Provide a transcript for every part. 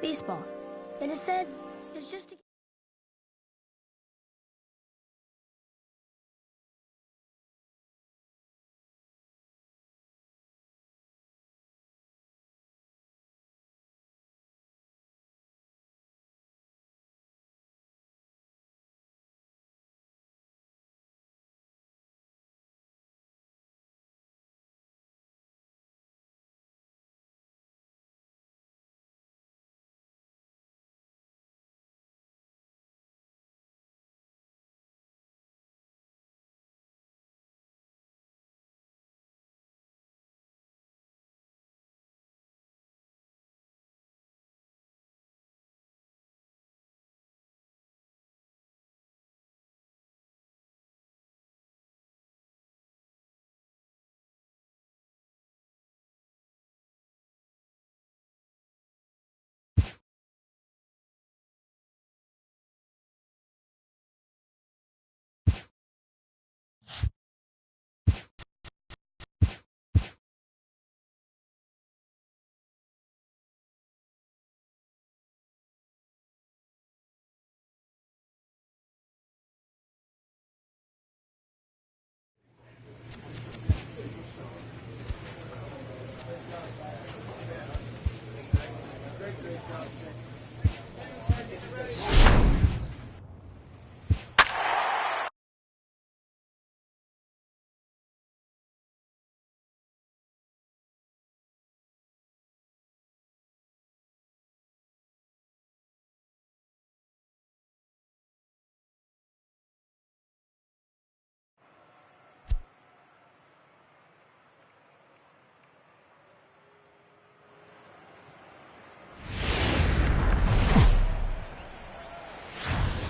baseball. It is said it's just a...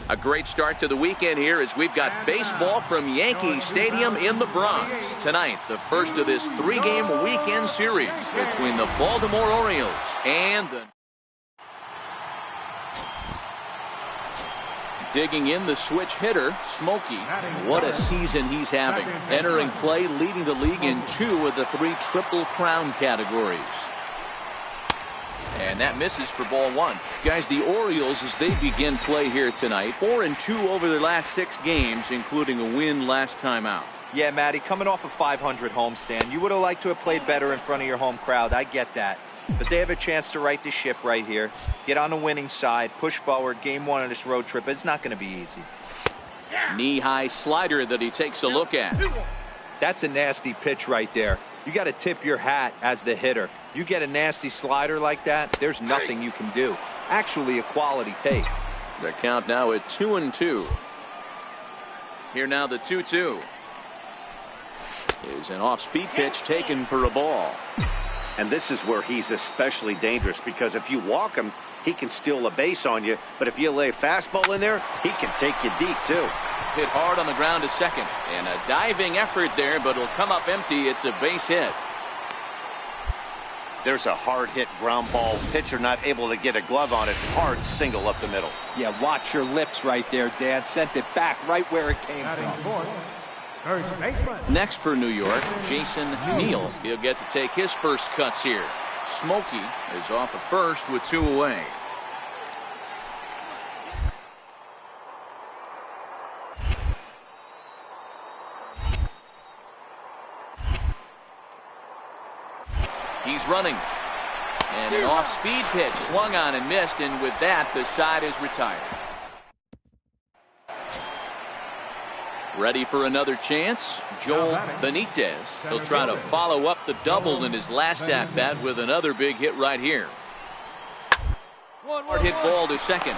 A great start to the weekend here as we've got baseball from Yankee Stadium in the Bronx. Tonight, the first of this three-game weekend series between the Baltimore Orioles and the... Digging in the switch hitter, Smokey. What a season he's having. Entering play, leading the league in 2 of the 3 Triple Crown categories. And that misses for ball 1. Guys, the Orioles, as they begin play here tonight, 4-2 over their last 6 games, including a win last time out. Yeah, Matty, coming off a 500 homestand, you would have liked to have played better in front of your home crowd. I get that. But they have a chance to right the ship right here. Get on the winning side, push forward. Game 1 of this road trip, it's not going to be easy. Knee-high slider that he takes a look at. That's a nasty pitch right there. You got to tip your hat as the hitter. You get a nasty slider like that, there's nothing you can do. Actually, a quality take. The count now at 2-2. Here now the 2-2. Is an off-speed pitch taken for a ball. And this is where he's especially dangerous, because if you walk him, he can steal a base on you. But if you lay a fastball in there, he can take you deep, too. Hit hard on the ground to second. And a diving effort there, but it'll come up empty. It's a base hit. There's a hard-hit ground ball. Pitcher not able to get a glove on it. Hard single up the middle. Yeah, watch your lips right there, Dad. Sent it back right where it came from. Next for New York, Jason Neal. He'll get to take his first cuts here. Smokey is off at first with 2 away. He's running. And an off-speed pitch swung on and missed, and with that, the side is retired. Ready for another chance, Joel Benitez. He'll try to follow up the double in his last at-bat with another big hit right here. Hard hit ball to second.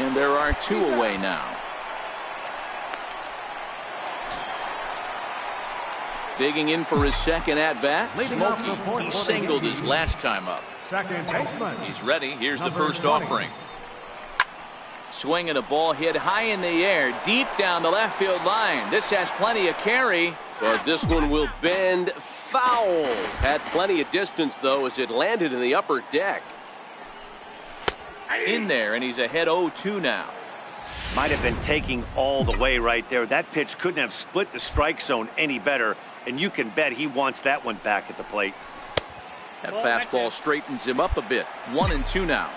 And there are 2 away now. Digging in for his second at-bat, Smokey. He singled his last time up. He's ready. Here's the first offering. Swinging a ball hit high in the air, deep down the left field line. This has plenty of carry. But this one will bend foul. Had plenty of distance, though, as it landed in the upper deck. In there, and he's ahead 0-2 now. Might have been taking all the way right there. That pitch couldn't have split the strike zone any better, and you can bet he wants that one back at the plate. That fastball straightens him up a bit. 1-2 now.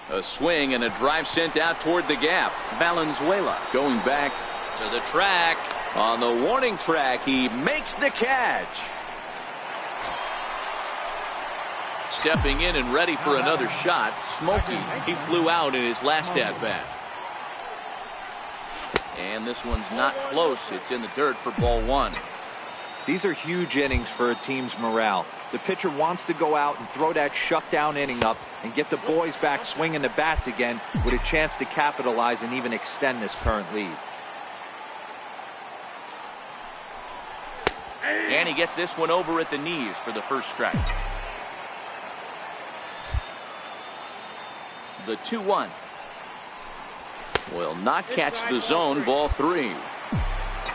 A swing and a drive sent out toward the gap. Valenzuela going back to the track. On the warning track, he makes the catch. Stepping in and ready for another shot, Smokey. He flew out in his last at-bat. And this one's not close. It's in the dirt for ball 1. These are huge innings for a team's morale. The pitcher wants to go out and throw that shutdown inning up and get the boys back swinging the bats again with a chance to capitalize and even extend this current lead. And he gets this one over at the knees for the first strike. The 2-1. Will not catch the zone. Ball 3.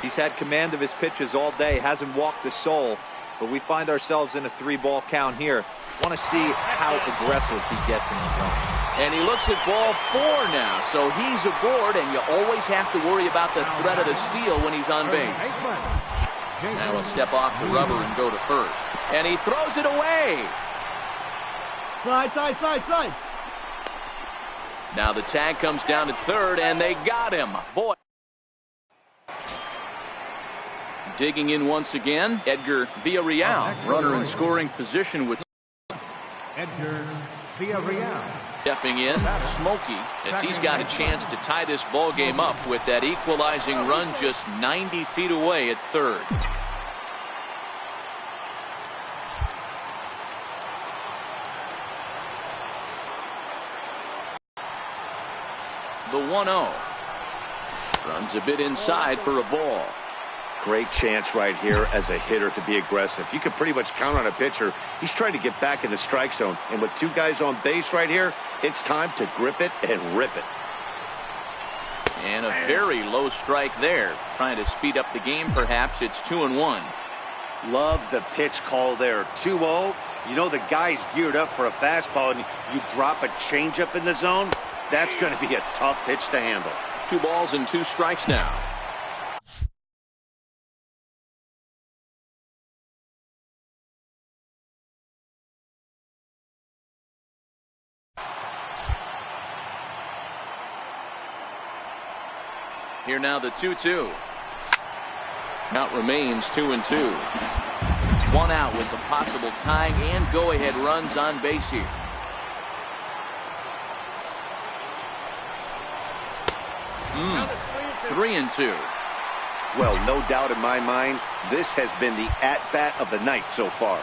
He's had command of his pitches all day, hasn't walked a soul, but we find ourselves in a 3-ball count here. Want to see how aggressive he gets in the zone. And he looks at ball 4 now, so he's aboard, and you always have to worry about the threat of the steal when he's on base. Now he'll step off the rubber and go to first, and he throws it away. Slide. Now the tag comes down to third, and they got him. Boy. Digging in once again, Edgar Villarreal, runner in scoring position with Edgar Villarreal. Stepping in, Smokey, as he's got a chance to tie this ball game up with that equalizing run just 90 feet away at third. The 1-0. Runs a bit inside for a ball. Great chance right here as a hitter to be aggressive. You can pretty much count on a pitcher. He's trying to get back in the strike zone. And with 2 guys on base right here, it's time to grip it and rip it. And a very low strike there. Trying to speed up the game, perhaps. It's 2-1. Love the pitch call there. 2-0. You know the guy's geared up for a fastball, and you drop a changeup in the zone. That's going to be a tough pitch to handle. 2 balls and 2 strikes now. Here now the 2-2. Count remains 2-2. 1 out with the possible tying and go-ahead runs on base here. Mm. 3-2. Well, no doubt in my mind, this has been the at-bat of the night so far.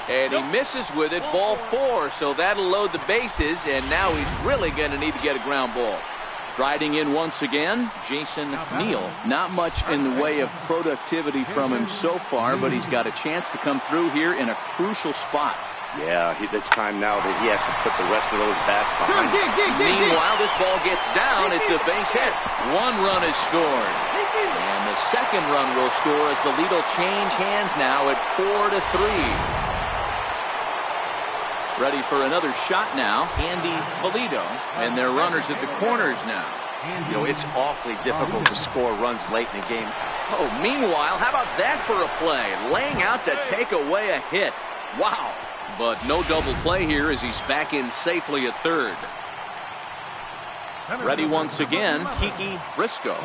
And he misses with it, ball 4, so that'll load the bases, and now he's really going to need to get a ground ball. Striding in once again, Jason Neal. Not much in the way of productivity from him so far, but he's got a chance to come through here in a crucial spot. Yeah, it's time now that he has to put the rest of those bats behind him. Meanwhile, this ball gets down. It's a base hit. 1 run is scored. And the second run will score as the lead will change hands now at 4-3. Ready for another shot now, Andy Polito, and they're runners at the corners now. You know, it's awfully difficult to score runs late in the game. Oh, meanwhile, how about that for a play? Laying out to take away a hit. Wow. But no double play here as he's back in safely at third. Ready once again, Kiki Briscoe.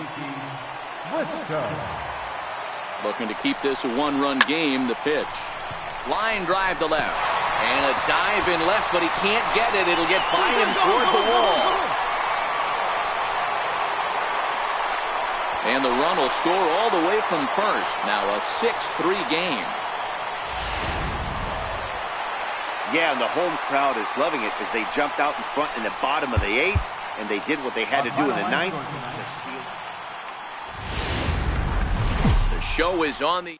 Looking to keep this a 1-run game, the pitch. Line drive to left. And a dive in left, but he can't get it. It'll get by him toward the wall. And the run will score all the way from first. Now a 6-3 game. Yeah, and the home crowd is loving it as they jumped out in front in the bottom of the 8th, and they did what they had to do in the 9th. The show is on the...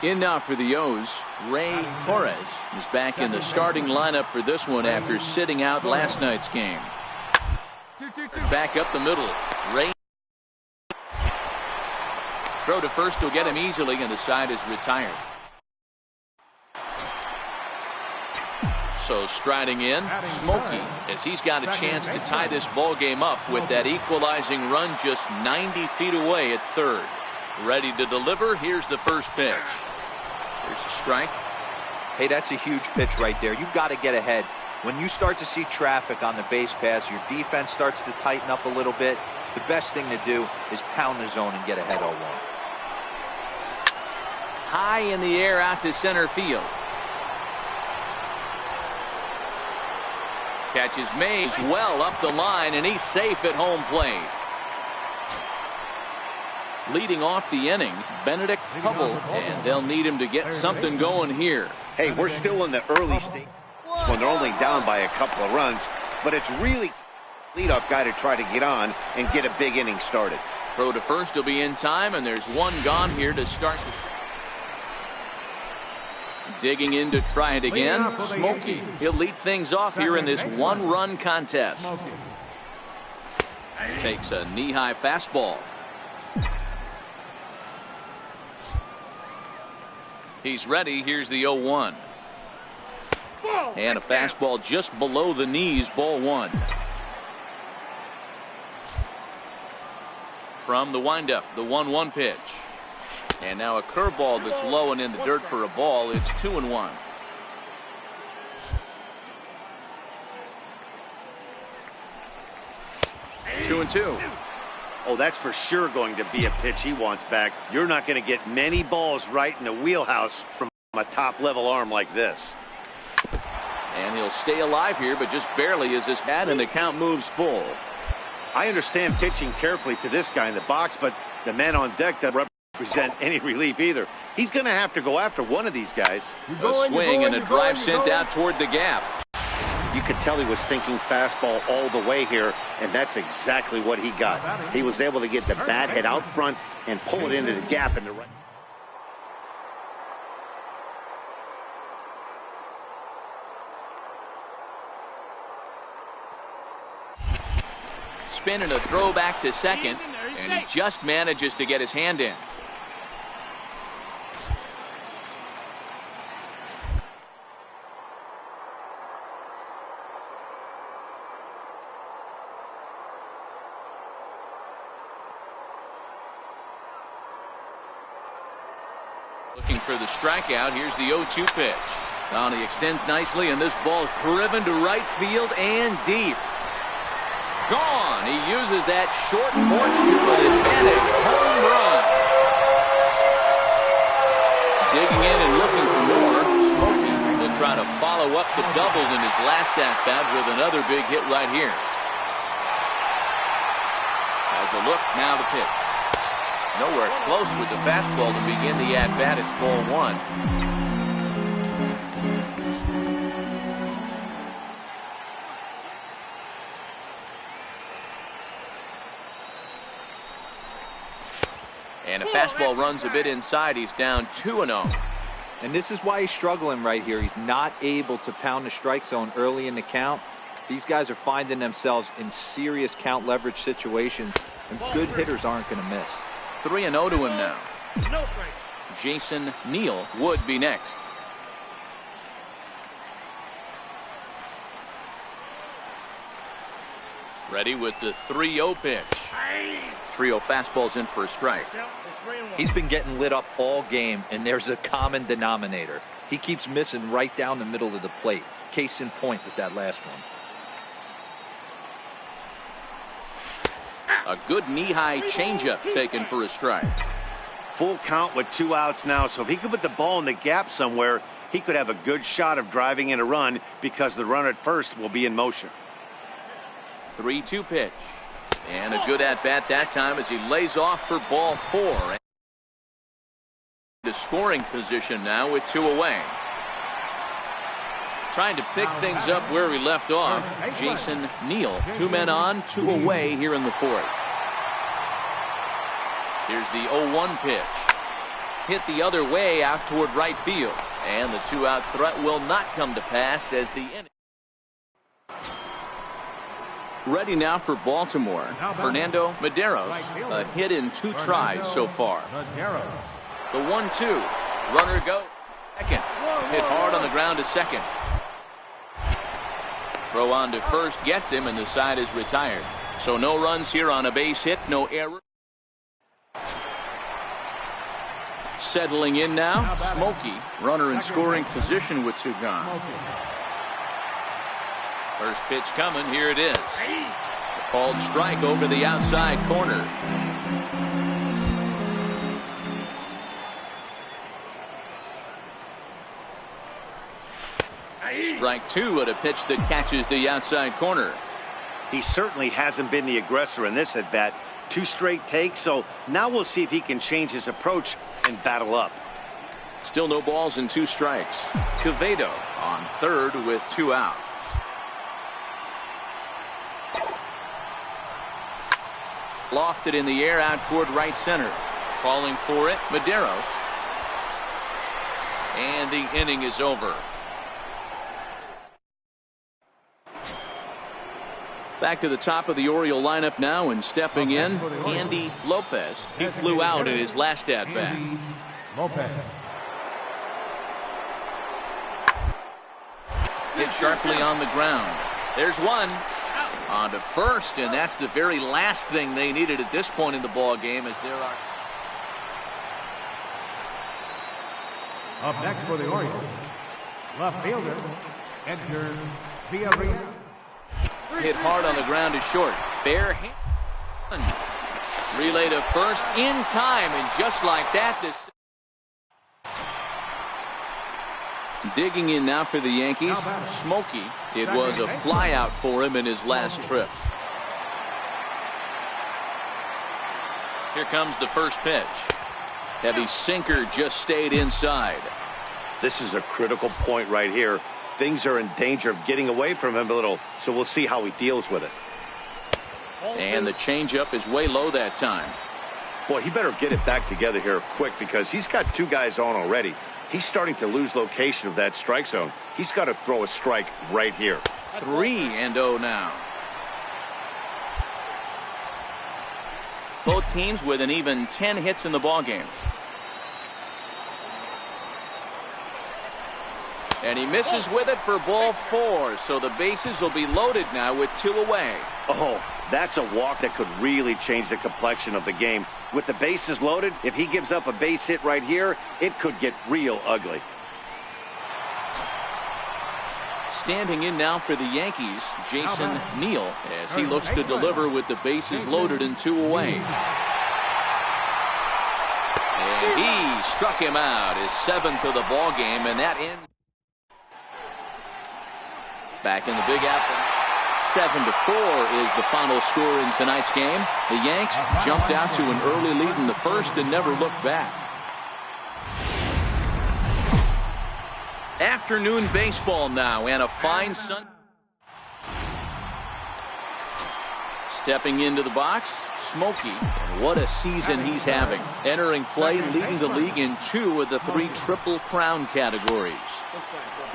In now for the O's, Ray Torres is back in the starting lineup for this one after sitting out last night's game. Back up the middle. Ray. Throw to first will get him easily, and the side is retired. Also striding in, Smokey, as he's got a chance to tie this ball game up with that equalizing run just 90 feet away at third. Ready to deliver. Here's the first pitch. Here's a strike. Hey, that's a huge pitch right there. You've got to get ahead. When you start to see traffic on the base paths, your defense starts to tighten up a little bit. The best thing to do is pound the zone and get ahead 0-1. High in the air out to center field. Catches Mays well up the line, and he's safe at home plate. Leading off the inning, Benedict Hubble, and they'll need him to get something going here. Hey, we're still in the early stage when they're only down by a couple of runs, but it's really leadoff guy to try to get on and get a big inning started. Throw to first will be in time, and there's one gone here to start. Digging in to try it again, Smokey. He'll lead things off here in this one-run contest. Takes a knee-high fastball. He's ready. Here's the 0-1. And a fastball just below the knees, ball one. From the windup, the 1-1 pitch. And now a curveball that's low and in the dirt for a ball. It's 2-1. Two and two. Oh, that's for sure going to be a pitch he wants back. You're not going to get many balls right in the wheelhouse from a top-level arm like this. And he'll stay alive here, but just barely as this bat, and the count moves full. I understand pitching carefully to this guy in the box, but the man on deck doesn't represent any relief either. He's going to have to go after one of these guys. A swing and a drive sent out toward the gap. You could tell he was thinking fastball all the way here, and that's exactly what he got. He was able to get the bat head out front and pull it into the gap in the right. Spin and a throw back to second, and he just manages to get his hand in. Looking for the strikeout. Here's the 0-2 pitch. Well, he extends nicely, and this ball is driven to right field and deep. Gone. He uses that short porch to an advantage. Home run. Digging in and looking for more. Smokey will try to follow up the double in his last at-bat with another big hit right here. As a look, now the pitch. Nowhere close with the fastball to begin the at-bat. It's ball one. And a fastball runs a bit inside. He's down 2-0. And this is why he's struggling right here. He's not able to pound the strike zone early in the count. These guys are finding themselves in serious count leverage situations, and good hitters aren't going to miss. 3-0 to him now. Jason Neal would be next. Ready with the 3-0 pitch. 3-0 fastball's in for a strike. He's been getting lit up all game, and there's a common denominator. He keeps missing right down the middle of the plate. Case in point with that last one. A good knee-high changeup taken for a strike. Full count with 2 outs now, so if he could put the ball in the gap somewhere, he could have a good shot of driving in a run because the runner at first will be in motion. 3-2 pitch. And a good at-bat that time as he lays off for ball 4. The scoring position now with 2 away. Trying to pick things up where we left off. Jason Neal, 2 men on, 2 away here in the 4th. Here's the 0-1 pitch. Hit the other way out toward right field. And the 2-out threat will not come to pass as the inning. Ready now for Baltimore. Fernando Medeiros, a hit in 2 tries so far. The 1-2. Runner go. Second. Hit hard on the ground to second. Throw on to first gets him, and the side is retired. So no runs here on a base hit, no error. Settling in now, Smokey. Runner in scoring position with two gone. First pitch coming, here it is. A called strike over the outside corner. Strike two at a pitch that catches the outside corner. He certainly hasn't been the aggressor in this at bat. 2 straight takes, so now we'll see if he can change his approach and battle up. Still no balls and 2 strikes. Quevedo on third with 2 out. Lofted in the air out toward right center. Calling for it, Medeiros. And the inning is over. Back to the top of the Oriole lineup now, and stepping in, Andy Lopez. He flew out in his last at-bat. Hit sharply on the ground. There's one. On to first, and that's the very last thing they needed at this point in the ball game, as there are. Up next for the Orioles, left fielder, Edgar Villarreal. Hit hard on the ground is short. Bare hand. Relay to first in time, and just like that, this. Digging in now for the Yankees, Smokey. It was a flyout for him in his last trip. Here comes the first pitch. Heavy sinker just stayed inside. This is a critical point right here. Things are in danger of getting away from him a little, so we'll see how he deals with it. And the changeup is way low that time. Boy, he better get it back together here quick, because he's got 2 guys on already. He's starting to lose location of that strike zone. He's got to throw a strike right here. 3-0 now. Both teams with an even 10 hits in the ballgame. And he misses with it for ball 4. So the bases will be loaded now with 2 away. Oh, that's a walk that could really change the complexion of the game. With the bases loaded, if he gives up a base hit right here, it could get real ugly. Standing in now for the Yankees, Jason Neal, as he looks to deliver with the bases loaded and 2 away. And he struck him out, his 7th of the ball game, and that ends. Back in the Big Apple, 7-4 is the final score in tonight's game. The Yanks jumped out to an early lead in the first and never looked back. Afternoon baseball now, and a fine sun. Stepping into the box, Smokey. And what a season he's having. Entering play, leading the league in 2 of the 3 Triple Crown categories.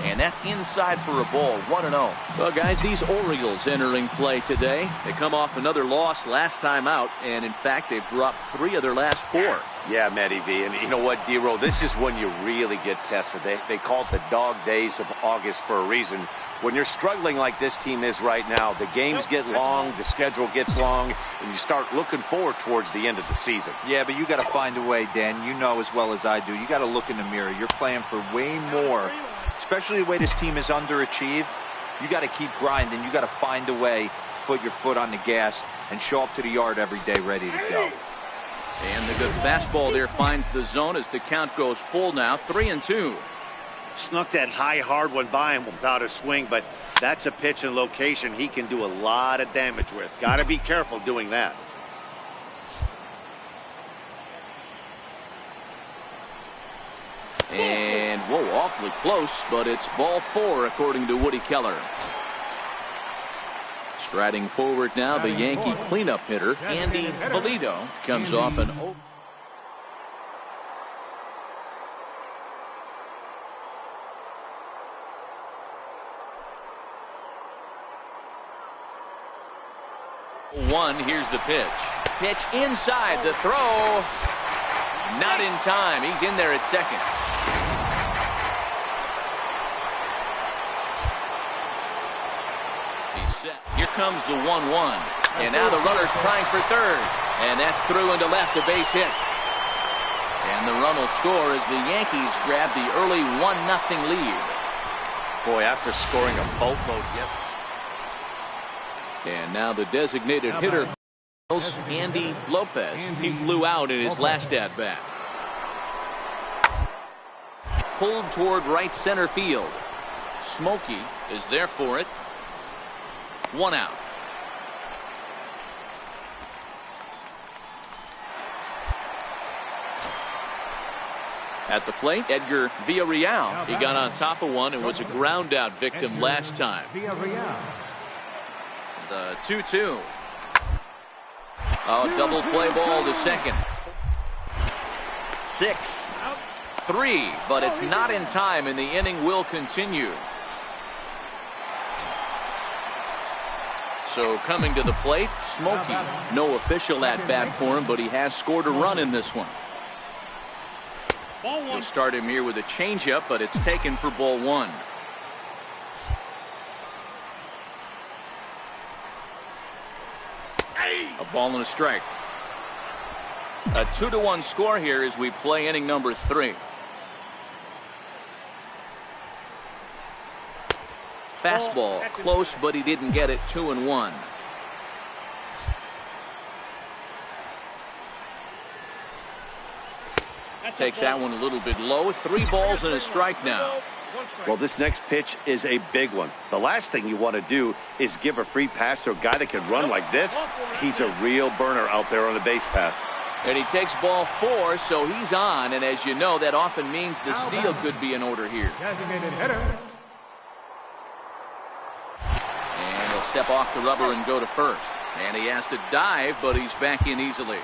And that's inside for a ball, 1-0. Well, guys, these Orioles entering play today. They come off another loss last time out, and in fact, they've dropped 3 of their last 4. Yeah, Matty V, and you know what, D-Roll, this is when you really get tested. They call it the dog days of August for a reason. When you're struggling like this team is right now, the games get long, the schedule gets long, and you start looking forward towards the end of the season. Yeah, but you got to find a way, Dan. You know as well as I do. You got to look in the mirror. You're playing for way more, especially the way this team is underachieved. You got to keep grinding. You got to find a way to put your foot on the gas and show up to the yard every day ready to go. And the good fastball there finds the zone as the count goes full now, 3-2. Snuck that high, hard one by him without a swing, but that's a pitch and location he can do a lot of damage with. Got to be careful doing that. And, whoa, awfully close, but it's ball 4 according to Woody Keller. Striding forward now, the Yankee cleanup hitter, Andy Polito, comes off an 0-1. Here's the pitch. Pitch inside, the throw. Not in time. He's in there at second. He's set. Here comes the 1-1. And now the runner's trying for third. And that's through into left, a base hit. And the run will score as the Yankees grab the early 1-0 lead. Boy, after scoring a boatload yesterday. And now the designated hitter, Andy Lopez. He flew out in his last at-bat. Pulled toward right center field. Smokey is there for it. 1 out. At the plate, Edgar Villarreal. He got on top of one and was a ground out victim last time. The 2-2. Oh, double play ball to second. 6-3, but it's not in time, and the inning will continue. So coming to the plate, Smokey. No official at bat for him, but he has scored a run in this one. We'll start him here with a changeup, but it's taken for ball 1. A ball and a strike. A 2-1 score here as we play inning number 3. Fastball close, but he didn't get it. 2-1. Takes that one a little bit low. 3 balls and a strike now. Well, this next pitch is a big one. The last thing you want to do is give a free pass to a guy that can run like this. He's a real burner out there on the base paths. And he takes ball 4, so he's on. And as you know, that often means the steal could be in order here. Designated hitter. And he'll step off the rubber and go to first. And he has to dive, but he's back in easily.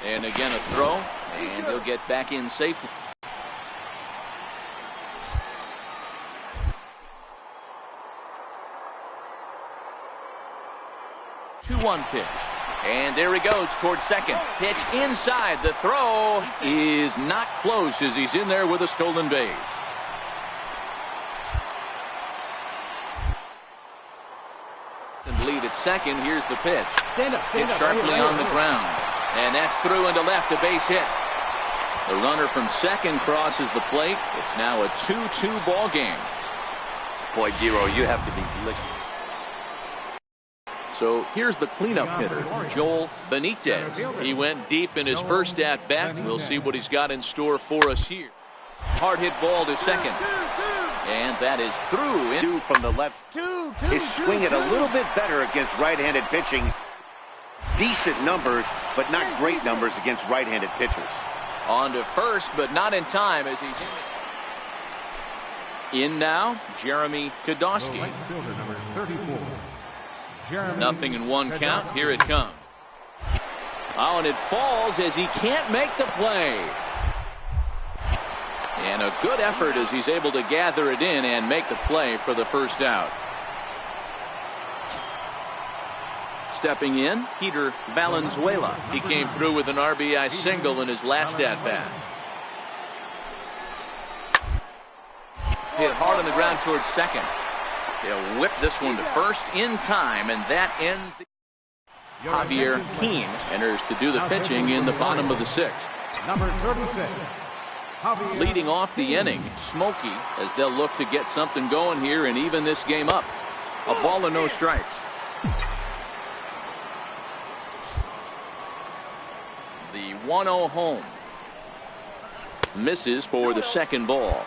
And again a throw, and he'll get back in safely. The 2-1 pitch. And there he goes towards second. Pitch inside. The throw is not close as he's in there with a stolen base. And lead at second. Here's the pitch. Hit sharply on the ground. And that's through into left, a base hit. The runner from second crosses the plate. It's now a 2-2 ball game. Boy, Dero, you have to be licked. So here's the cleanup hitter, Joel Benitez. He went deep in his first at-bat. We'll see what he's got in store for us here. Hard hit ball to second. And that is through. From the left. Is swinging a little bit better against right-handed pitching. Decent numbers, but not great numbers against right-handed pitchers. On to first, but not in time as he's in now. Jeremy Kodosky. Number 34. 0-1 count. Here it comes. Oh, and it falls as he can't make the play. And a good effort as he's able to gather it in and make the play for the first out. Stepping in, Peter Valenzuela. He came through with an RBI single in his last at-bat. Hit hard on the ground towards second. They'll whip this one to first in time, and that ends the... Javier Keane enters to do the pitching in the bottom of the 6th. Number 36. Leading off the inning, Smokey, as they'll look to get something going here and even this game up. A ball and no strikes. The 1-0 home. Misses for the second ball.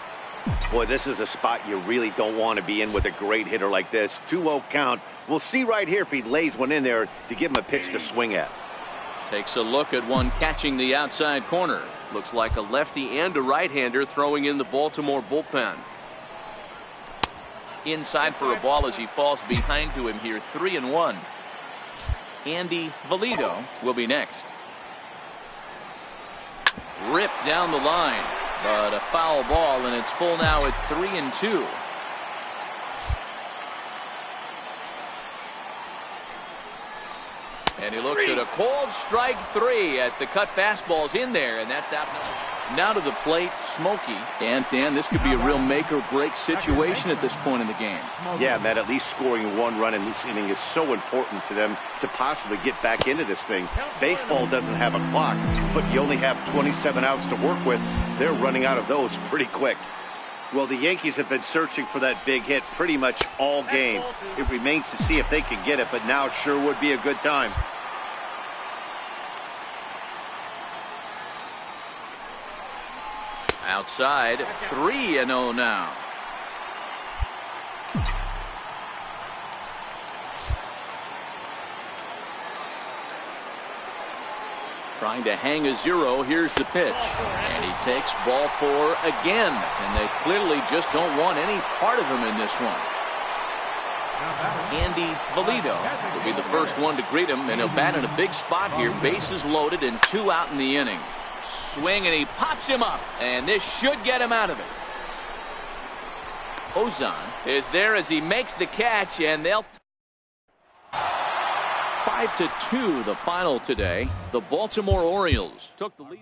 Boy, this is a spot you really don't want to be in with a great hitter like this. 2-0 count. We'll see right here if he lays one in there to give him a pitch to swing at. Takes a look at one catching the outside corner. Looks like a lefty and a right-hander throwing in the Baltimore bullpen. Inside for a ball as he falls behind to him here. 3-1. Andy Valido will be next. Ripped down the line, but a foul ball, and it's full now at 3-2. And And he looks at a cold strike 3 as the cut fastball's in there, and that's out. Now to the plate, Smokey. And Dan, this could be a real make or break situation at this point in the game. Yeah, Matt, at least scoring 1 run in this inning is so important to them to possibly get back into this thing. Baseball doesn't have a clock, but you only have 27 outs to work with. They're running out of those pretty quick. Well, the Yankees have been searching for that big hit pretty much all game. It remains to see if they can get it, but now it sure would be a good time. Outside, 3-0 now. Trying to hang a 0. Here's the pitch. And he takes ball 4 again. And they clearly just don't want any part of him in this one. Andy Valido will be the first one to greet him, and he'll bat in a big spot here. Bases loaded and 2 out in the inning. Swing, and he pops him up, and this should get him out of it. Ozan is there as he makes the catch, and they'll 5-2 the final today. The Baltimore Orioles took the lead.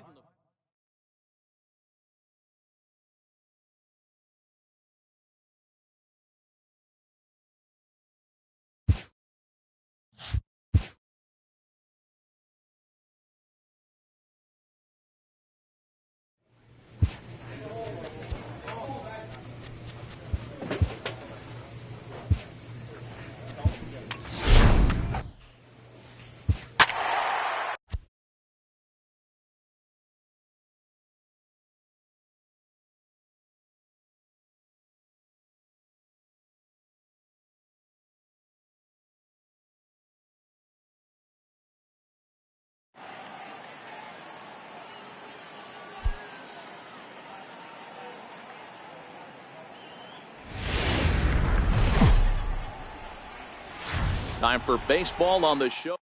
Time for baseball on the show.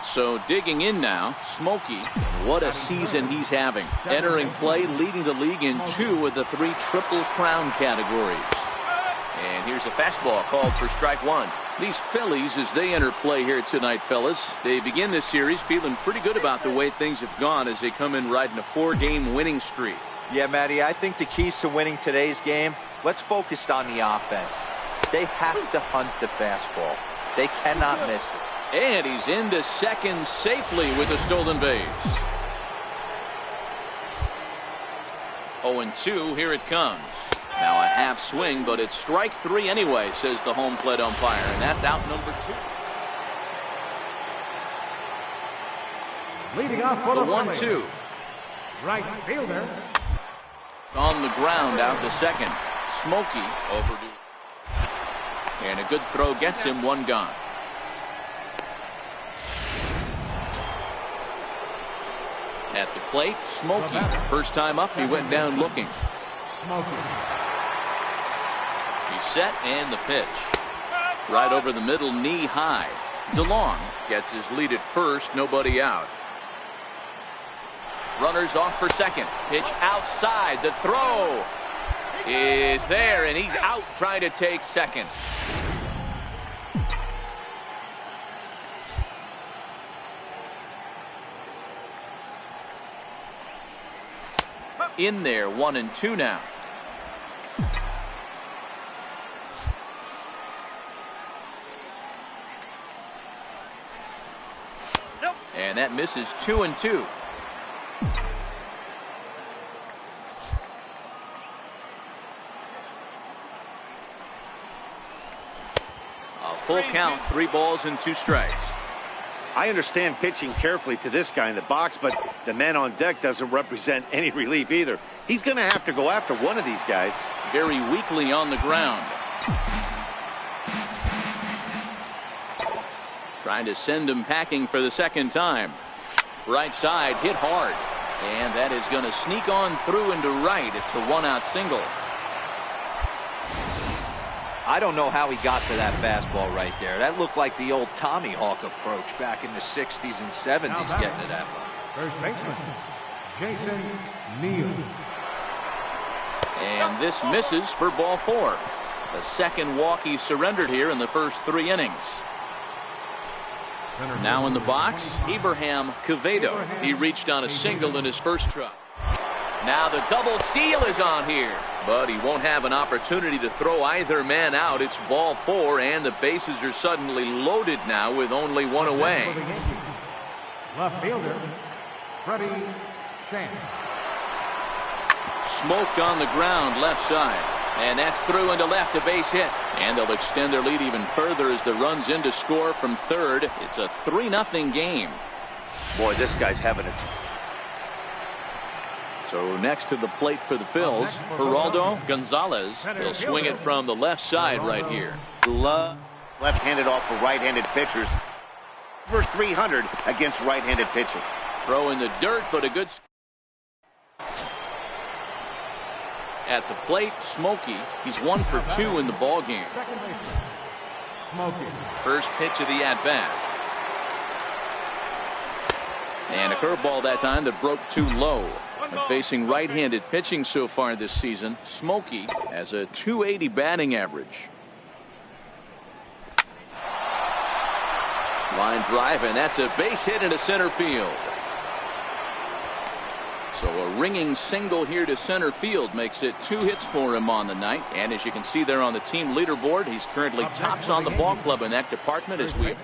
So digging in now, Smokey. What a season he's having. Entering play, leading the league in 2 of the 3 Triple Crown categories. And here's a fastball called for strike 1. These Phillies, as they enter play here tonight, fellas, they begin this series feeling pretty good about the way things have gone as they come in riding a 4-game winning streak. Yeah, Matty, I think the keys to winning today's game, let's focus on the offense. They have to hunt the fastball. They cannot miss it. And he's into second safely with a stolen base. 0-2, here it comes. Now a half swing, but it's strike 3 anyway, says the home plate umpire, and that's out number 2. Leading off for the 1-2. Right fielder. On the ground, out to second. Smokey overdue. And a good throw gets him 1 gone. At the plate, Smokey. First time up, he went down looking. Smokey. He's set, and the pitch. Right over the middle, knee high. DeLong gets his lead at first, nobody out. Runners off for second. Pitch outside. The throw is there, and he's out trying to take second. In there, 1-2 now. And that misses 2-2. A full count, 3 balls and 2 strikes. I understand pitching carefully to this guy in the box, but the man on deck doesn't represent any relief either. He's going to have to go after one of these guys. Very weakly on the ground. Trying to send him packing for the second time. Right side hit hard. And that is going to sneak on through into right. It's a 1-out single. I don't know how he got to that fastball right there. That looked like the old Tommy Hawk approach back in the 60s and 70s getting to that one. First baseman, Jason Neal. And this misses for ball 4. The second walk he surrendered here in the first 3 innings. Now in the box, Abraham Quevedo. He reached on a single in his first try. Now the double steal is on here, but he won't have an opportunity to throw either man out. It's ball 4, and the bases are suddenly loaded now with only one away. Left fielder, Freddie Shan. Smoked on the ground left side, and that's through into left, a base hit, and they'll extend their lead even further as the runs in to score from third. It's a 3-0 game. Boy, this guy's having it. So next to the plate for the Phils, Geraldo Gonzalez. He'll swing it from the left side right here. Left-handed off for right-handed pitchers. Over 300 against right-handed pitching. Throw in the dirt, but a good. At the plate, Smokey. He's 1 for 2 in the ball game. First pitch of the at-bat. And a curveball that time that broke too low. And facing right-handed pitching so far this season, Smokey has a .280 batting average. Line drive, and that's a base hit into center field. So a ringing single here to center field makes it 2 hits for him on the night. And as you can see there on the team leaderboard, he's currently tops on the ball club in that department as we.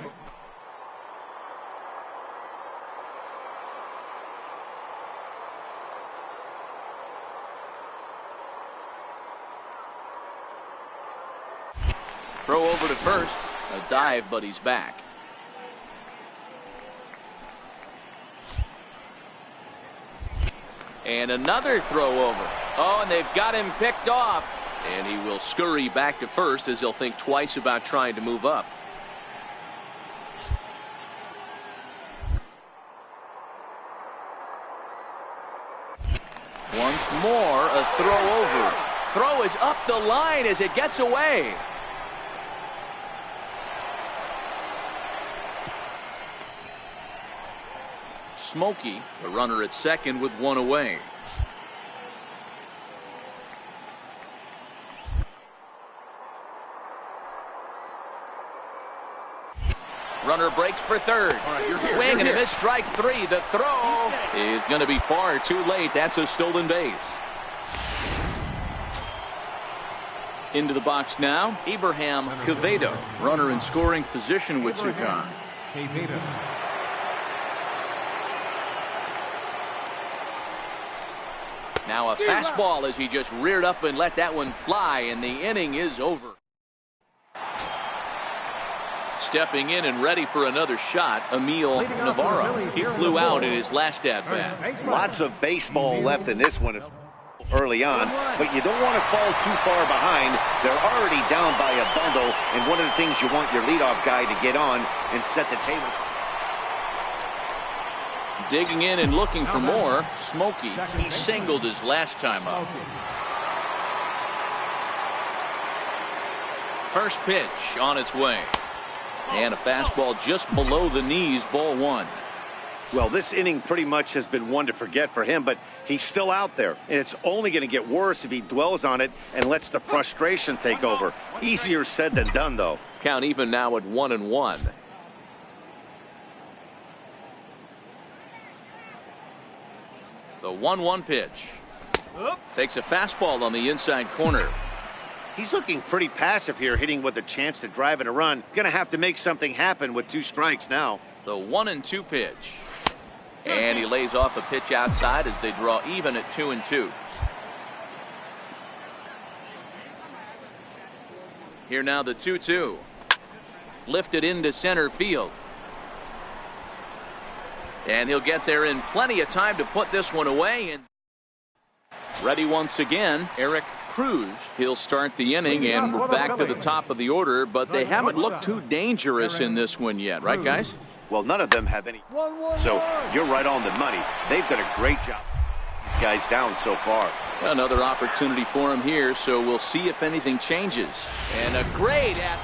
Throw over to first. A dive, but he's back. And another throw over. Oh, and they've got him picked off. And he will scurry back to first as he'll think twice about trying to move up. Once more, a throw over. Throw is up the line as it gets away. Smokey, the runner at second with 1 away. Runner breaks for third. Swing and a miss, strike 3. The throw is going to be far too late. That's a stolen base. Into the box now, Abraham Quevedo. Runner in scoring position with Sukan. Now a fastball as he just reared up and let that one fly, and the inning is over. Stepping in and ready for another shot, Emil Navarro. He flew out in his last at-bat. Lots of baseball left in this one early on, but you don't want to fall too far behind. They're already down by a bundle, and one of the things you want your leadoff guy to get on and set the table. Digging in and looking for more, Smokey. He singled his last time up. First pitch on its way. And a fastball just below the knees, ball 1. Well, this inning pretty much has been one to forget for him, but he's still out there. And it's only going to get worse if he dwells on it and lets the frustration take over. Easier said than done, though. Count even now at 1-1. The 1-1 pitch. Takes a fastball on the inside corner. He's looking pretty passive here, hitting with a chance to drive in a run. Going to have to make something happen with 2 strikes now. The 1-2 pitch. And he lays off a pitch outside as they draw even at 2-2. Here now the 2-2. Lifted into center field. And he'll get there in plenty of time to put this one away. And ready once again, Eric Cruz. He'll start the inning, and we're back to the top of the order, but they haven't looked too dangerous in this one yet, right, guys? Well, none of them have any. So you're right on the money. They've done a great job. These guys down so far. Another opportunity for him here, so we'll see if anything changes. And a great at.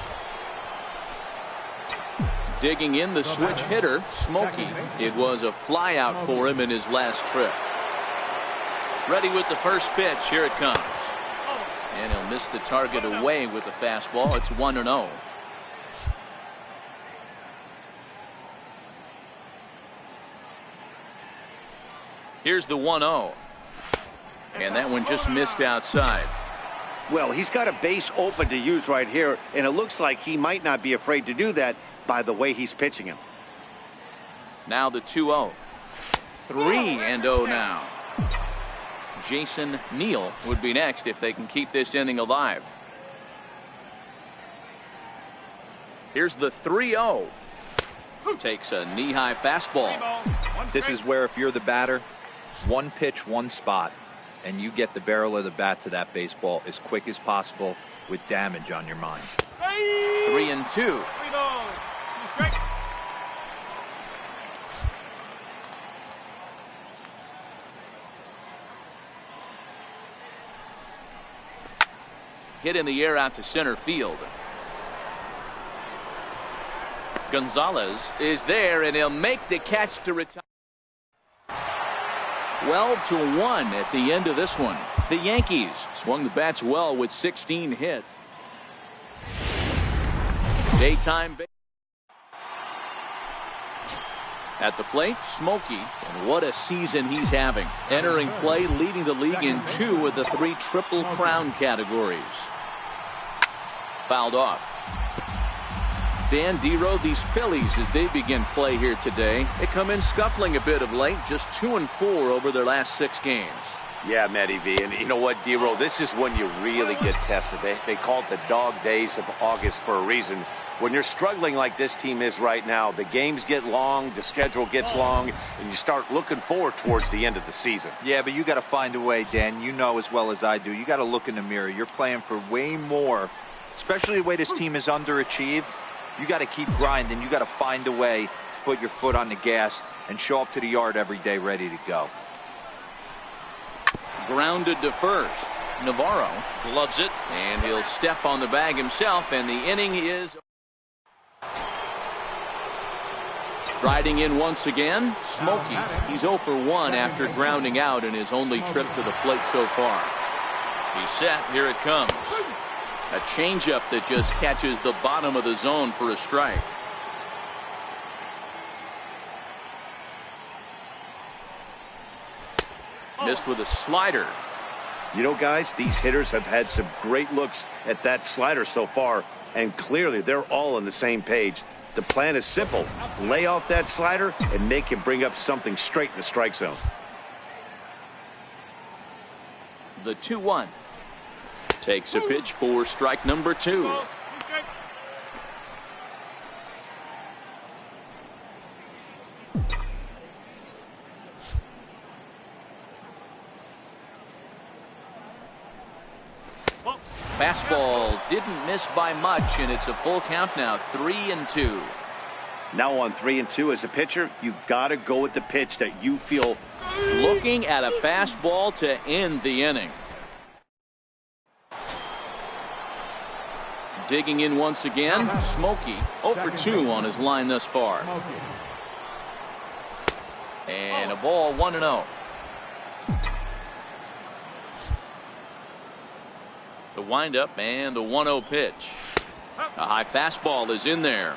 Digging in the switch hitter, Smokey. It was a fly out for him in his last trip. Ready with the first pitch. Here it comes. And he'll miss the target away with the fastball. It's 1-0. Here's the 1-0. And that one just missed outside. Well, he's got a base open to use right here, and it looks like he might not be afraid to do that by the way he's pitching him. Now the 2-0. 3-0 now. Jason Neal would be next if they can keep this inning alive. Here's the 3-0. Takes a knee-high fastball. This is where if you're the batter, one pitch, one spot, and you get the barrel of the bat to that baseball as quick as possible with damage on your mind. 3-2. Hit in the air out to center field. Gonzalez is there, and he'll make the catch to retire. 12-1 at the end of this one. The Yankees swung the bats well with 16 hits. Daytime at the plate, Smokey, and what a season he's having. Entering play, leading the league in 2 of the 3 Triple Crown categories. Fouled off. Dan Dero, these Phillies, as they begin play here today, they come in scuffling a bit of late, just 2-4 over their last 6 games. Yeah, Matty V, and you know what, Dero, this is when you really get tested. They call it the dog days of August for a reason. When you're struggling like this team is right now, the games get long, the schedule gets long, and you start looking forward towards the end of the season. Yeah, but you got to find a way, Dan. You know as well as I do. You got to look in the mirror. You're playing for way more, especially the way this team is underachieved. You got to keep grinding. You got to find a way to put your foot on the gas and show up to the yard every day ready to go. Grounded to first. Navarro loves it, and he'll step on the bag himself, and the inning is riding in once again. Smokey, he's 0 for 1 after grounding out in his only trip to the plate so far. He's set. Here it comes. A changeup that just catches the bottom of the zone for a strike. Missed with a slider. You know, guys, these hitters have had some great looks at that slider so far, and clearly they're all on the same page. The plan is simple. Lay off that slider and make him bring up something straight in the strike zone. The 2-1. Takes a pitch for strike number 2. Fastball didn't miss by much, and it's a full count now. 3-2. Now on 3-2 as a pitcher, you've got to go with the pitch that you feel. Looking at a fastball to end the inning. Digging in once again, Smokey 0 for 2 on his line thus far. And a ball, 1-0. The windup and the 1-0 pitch. A high fastball is in there.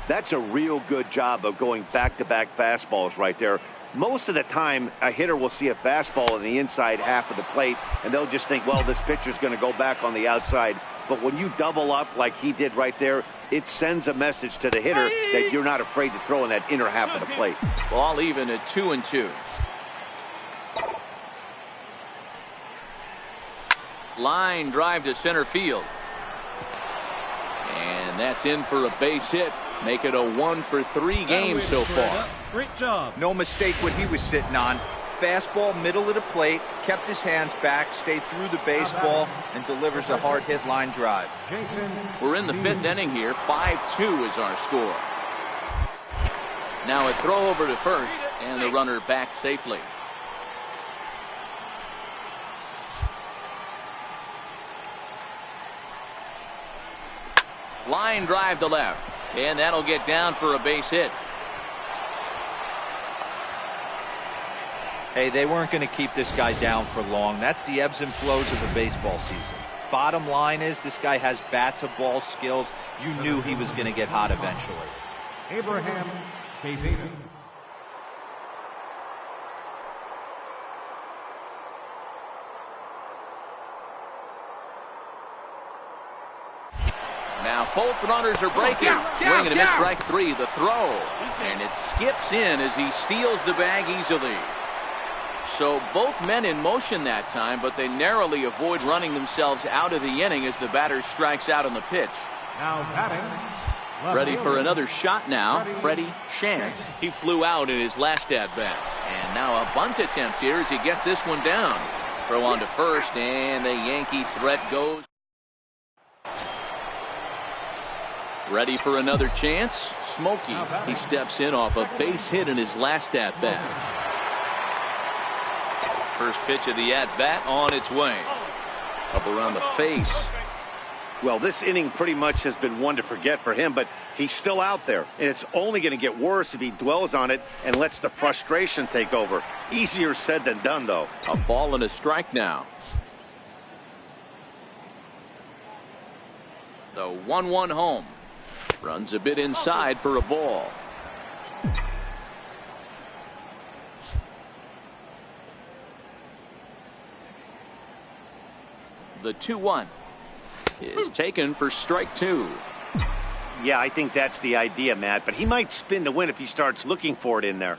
That's a real good job of going back-to-back fastballs right there. Most of the time, a hitter will see a fastball in the inside half of the plate, and they'll just think, well, this pitcher's going to go back on the outside. But when you double up like he did right there, it sends a message to the hitter that you're not afraid to throw in that inner half of the plate. Ball even at 2-2. Line drive to center field. And that's in for a base hit. Make it a 1 for 3 game so far. Great job. No mistake what he was sitting on. Fastball, middle of the plate, kept his hands back, stayed through the baseball, and delivers a hard hit line drive. We're in the 5th inning here. 5-2 is our score. Now a throw over to first, and the runner back safely. Line drive to left, and that'll get down for a base hit. Hey, they weren't going to keep this guy down for long. That's the ebbs and flows of the baseball season. Bottom line is this guy has bat-to-ball skills. You knew he was going to get hot eventually. Abraham KZ. Now both runners are breaking. Swing and a miss, strike three. The throw. And it skips in as he steals the bag easily. So both men in motion that time, but they narrowly avoid running themselves out of the inning as the batter strikes out on the pitch. Now batting. Ready for another shot now, Freddie Chance. He flew out in his last at-bat. And now a bunt attempt here as he gets this one down. Throw on to first, and the Yankee threat goes. Ready for another chance, Smokey. He steps in off a base hit in his last at-bat. First pitch of the at-bat on its way. Up around the face. Well, this inning pretty much has been one to forget for him, but he's still out there, and it's only going to get worse if he dwells on it and lets the frustration take over. Easier said than done, though. A ball and a strike now. The 1-1 home. Runs a bit inside for a ball. The 2-1 is taken for strike two. Yeah, I think that's the idea, Matt, but he might spin to win if he starts looking for it in there.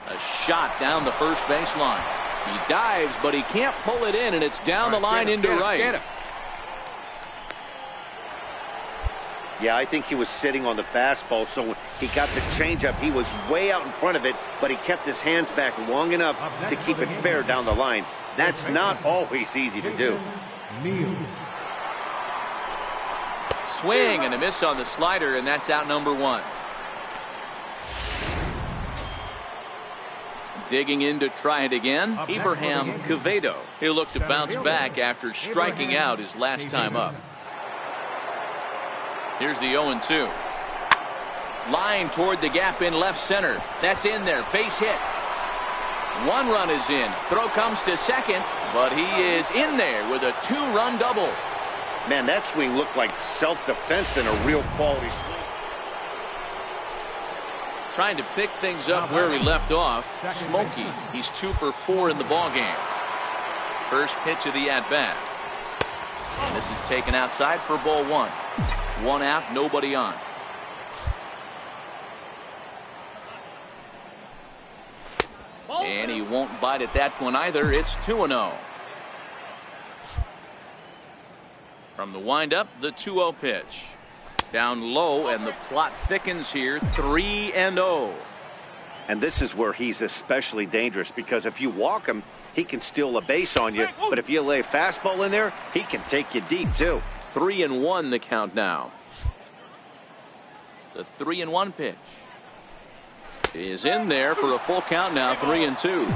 A shot down the first baseline. He dives, but he can't pull it in, and it's down the line into right. Yeah, I think he was sitting on the fastball, so when he got the changeup, he was way out in front of it, but he kept his hands back long enough to keep it fair down the line. That's not always easy to do. Swing and a miss on the slider, and that's out number one. Digging in to try it again, Abraham Quevedo. He'll look to bounce back after striking out his last time up. Here's the 0-2. Line toward the gap in left center. That's in there. Base hit. One run is in. Throw comes to second, but he is in there with a two-run double. Man, that swing looked like self-defense than a real quality swing. Trying to pick things up where he left off. Smokey. He's 2 for 4 in the ballgame. First pitch of the at-bat. And this is taken outside for ball one. One out, nobody on. And he won't bite at that one either. It's 2-0. From the windup, the 2-0 pitch. Down low, and the plot thickens here. 3-0. And this is where he's especially dangerous, because if you walk him, he can steal a base on you. But if you lay a fastball in there, he can take you deep, too. 3-1 the count now. The 3-1 pitch is in there for a full count now. 3-2.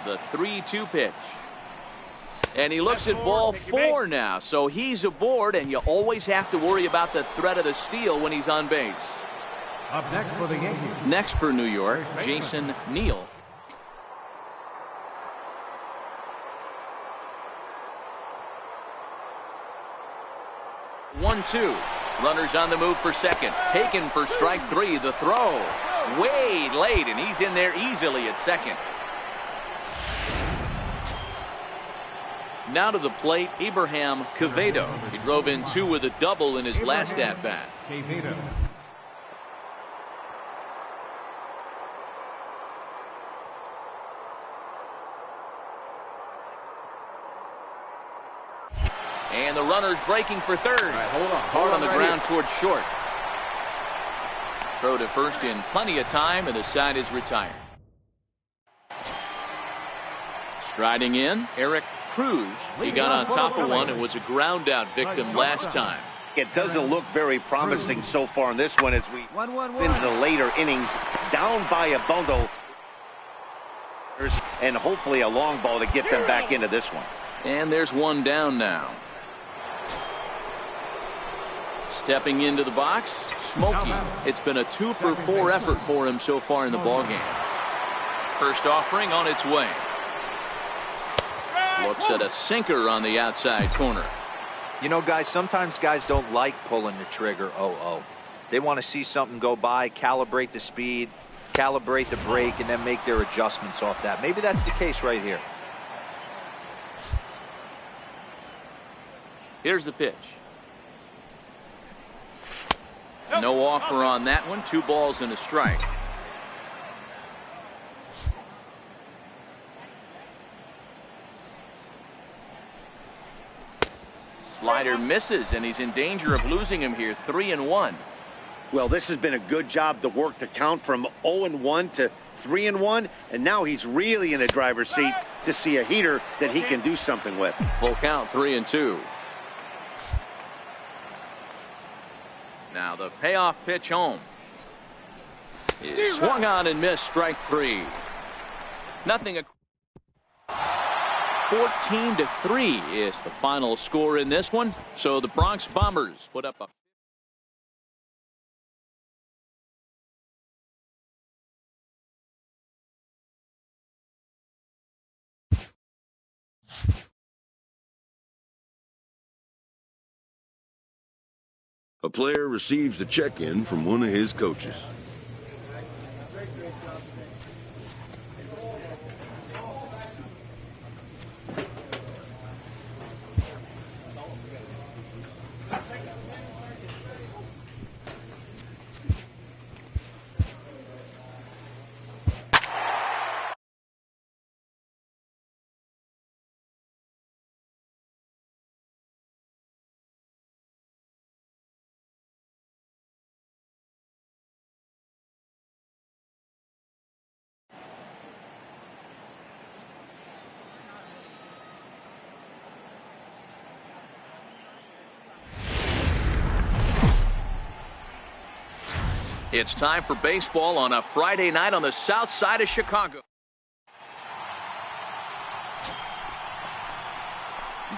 The 3-2 pitch. And he looks at ball 4 now. So he's aboard, and you always have to worry about the threat of the steal when he's on base. Up next for the Yankees. Next for New York, Jason Neal. One-two. Runners on the move for second. Taken for strike three. The throw. Way late, and he's in there easily at second. Now to the plate, Abraham Quevedo. He drove in 2 with a double in his last at-bat. And the runner's breaking for third. Hard on the ground towards short. Throw to first in plenty of time, and the side is retired. Striding in, Eric Cruz. He got on top of one and was a ground out victim last time. It doesn't look very promising so far in this one as we into the later innings, down by a bundle, and hopefully a long ball to get them back into this one. And there's one down now. Stepping into the box, Smokey. It's been a 2 for 4 effort for him so far in the ballgame. First offering on its way. Looks at a sinker on the outside corner. You know, guys, sometimes guys don't like pulling the trigger 0-0. They want to see something go by, calibrate the speed, calibrate the break, and then make their adjustments off that. Maybe that's the case right here. Here's the pitch. No offer on that one. 2 balls and a strike. Slider misses, and he's in danger of losing him here. 3-1. Well, this has been a good job to work the count from 0-1 to 3-1, and now he's really in the driver's seat to see a heater that he can do something with. Full count, 3-2. Now the payoff pitch home is swung on and missed. Strike 3. Nothing. 14-3 is the final score in this one. So the Bronx Bombers put up a A player receives a check-in from one of his coaches. It's time for baseball on a Friday night on the south side of Chicago.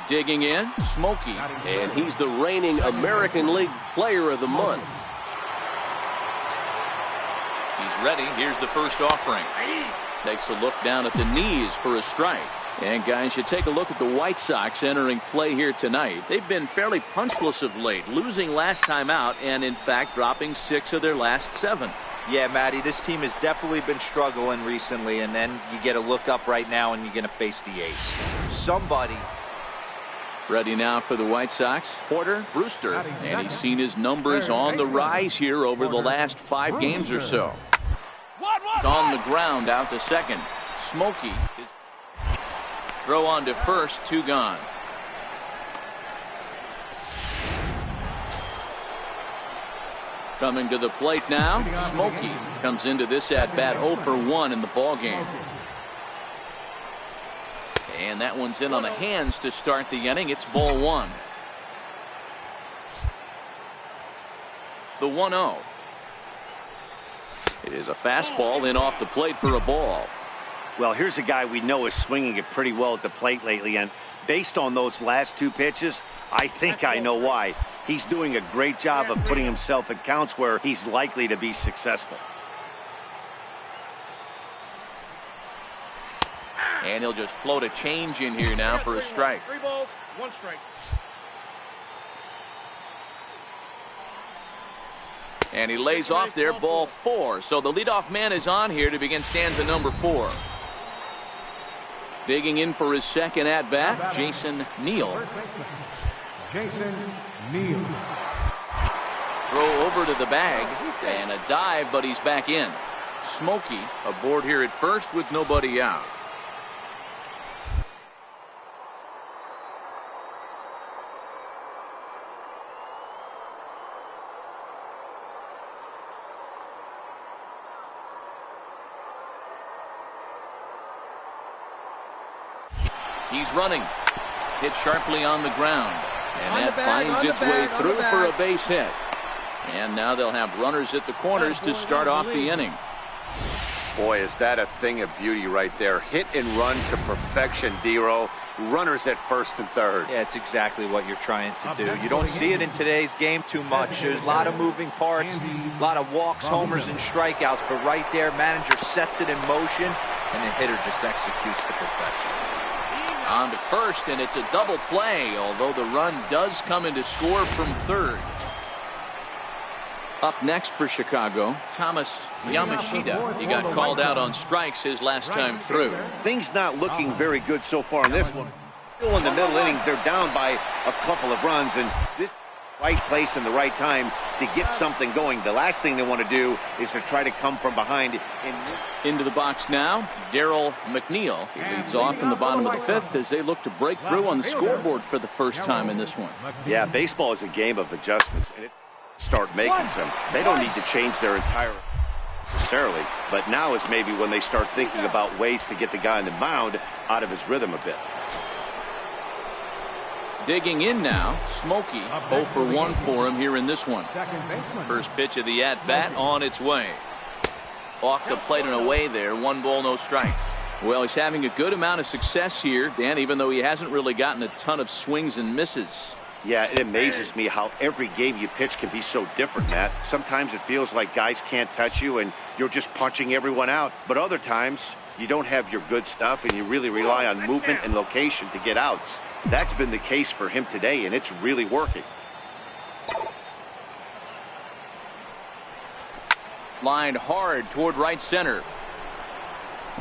Digging in, Smokey. And he's the reigning American League Player of the Month. He's ready. Here's the first offering. Takes a look down at the knees for a strike. And guys, you take a look at the White Sox entering play here tonight. They've been fairly punchless of late, losing last time out and in fact dropping 6 of their last 7. Yeah, Matty, this team has definitely been struggling recently, and then you get a look up right now and you're going to face the ace. Somebody. Ready now for the White Sox, Porter Brewster, and he's seen his numbers on the rise here over the last 5 games or so. On the ground out to second. Smokey is throw on to first, 2 gone. Coming to the plate now, Smokey comes into this at bat 0 for 1 in the ball game. And that one's in on the hands to start the inning. It's ball 1. The 1-0. It is a fastball in off the plate for a ball. Well, here's a guy we know is swinging it pretty well at the plate lately, and based on those last 2 pitches, I think I know why. He's doing a great job of putting himself at counts where he's likely to be successful. And he'll just float a change in here now for a strike. 3 balls, 1 strike. And he lays off there, ball 4. So the leadoff man is on here to begin stanza number 4. Digging in for his second at-bat, Jason Neal. Jason Neal. Throw over to the bag, and a dive, but he's back in. Smokey aboard here at first with nobody out. He's running. Hit sharply on the ground. And that finds its way through for a base hit. And now they'll have runners at the corners to start off the inning. Boy, is that a thing of beauty right there. Hit and run to perfection, D-Row. Runners at first and third. Yeah, it's exactly what you're trying to do. You don't see it in today's game too much. There's a lot of moving parts, a lot of walks, homers, and strikeouts. But right there, manager sets it in motion, and the hitter just executes to perfection. On to first, and it's a double play, although the run does come into score from third. Up next for Chicago, Thomas Yamashita. He got called out on strikes his last time through. Things not looking very good so far in this one. Still in the middle innings, they're down by a couple of runs, and this right place and the right time to get something going. The last thing they want to do is to try to come from behind. Into the box now, Darryl McNeil. He leads off in the bottom of the fifth as they look to break through on the scoreboard for the first time in this one. Yeah, baseball is a game of adjustments, and start making some. They don't need to change their entire necessarily, but now is maybe when they start thinking about ways to get the guy on the mound out of his rhythm a bit. Digging in now, Smokey. 0 for 1 for him here in this one. First pitch of the at-bat on its way. Off the plate and away there. 1 ball, no strikes. Well, he's having a good amount of success here, Dan, even though he hasn't really gotten a ton of swings and misses. Yeah, it amazes me how every game you pitch can be so different, Matt. Sometimes it feels like guys can't touch you and you're just punching everyone out. But other times, you don't have your good stuff and you really rely on movement and location to get outs. That's been the case for him today, and it's really working. Lined hard toward right center.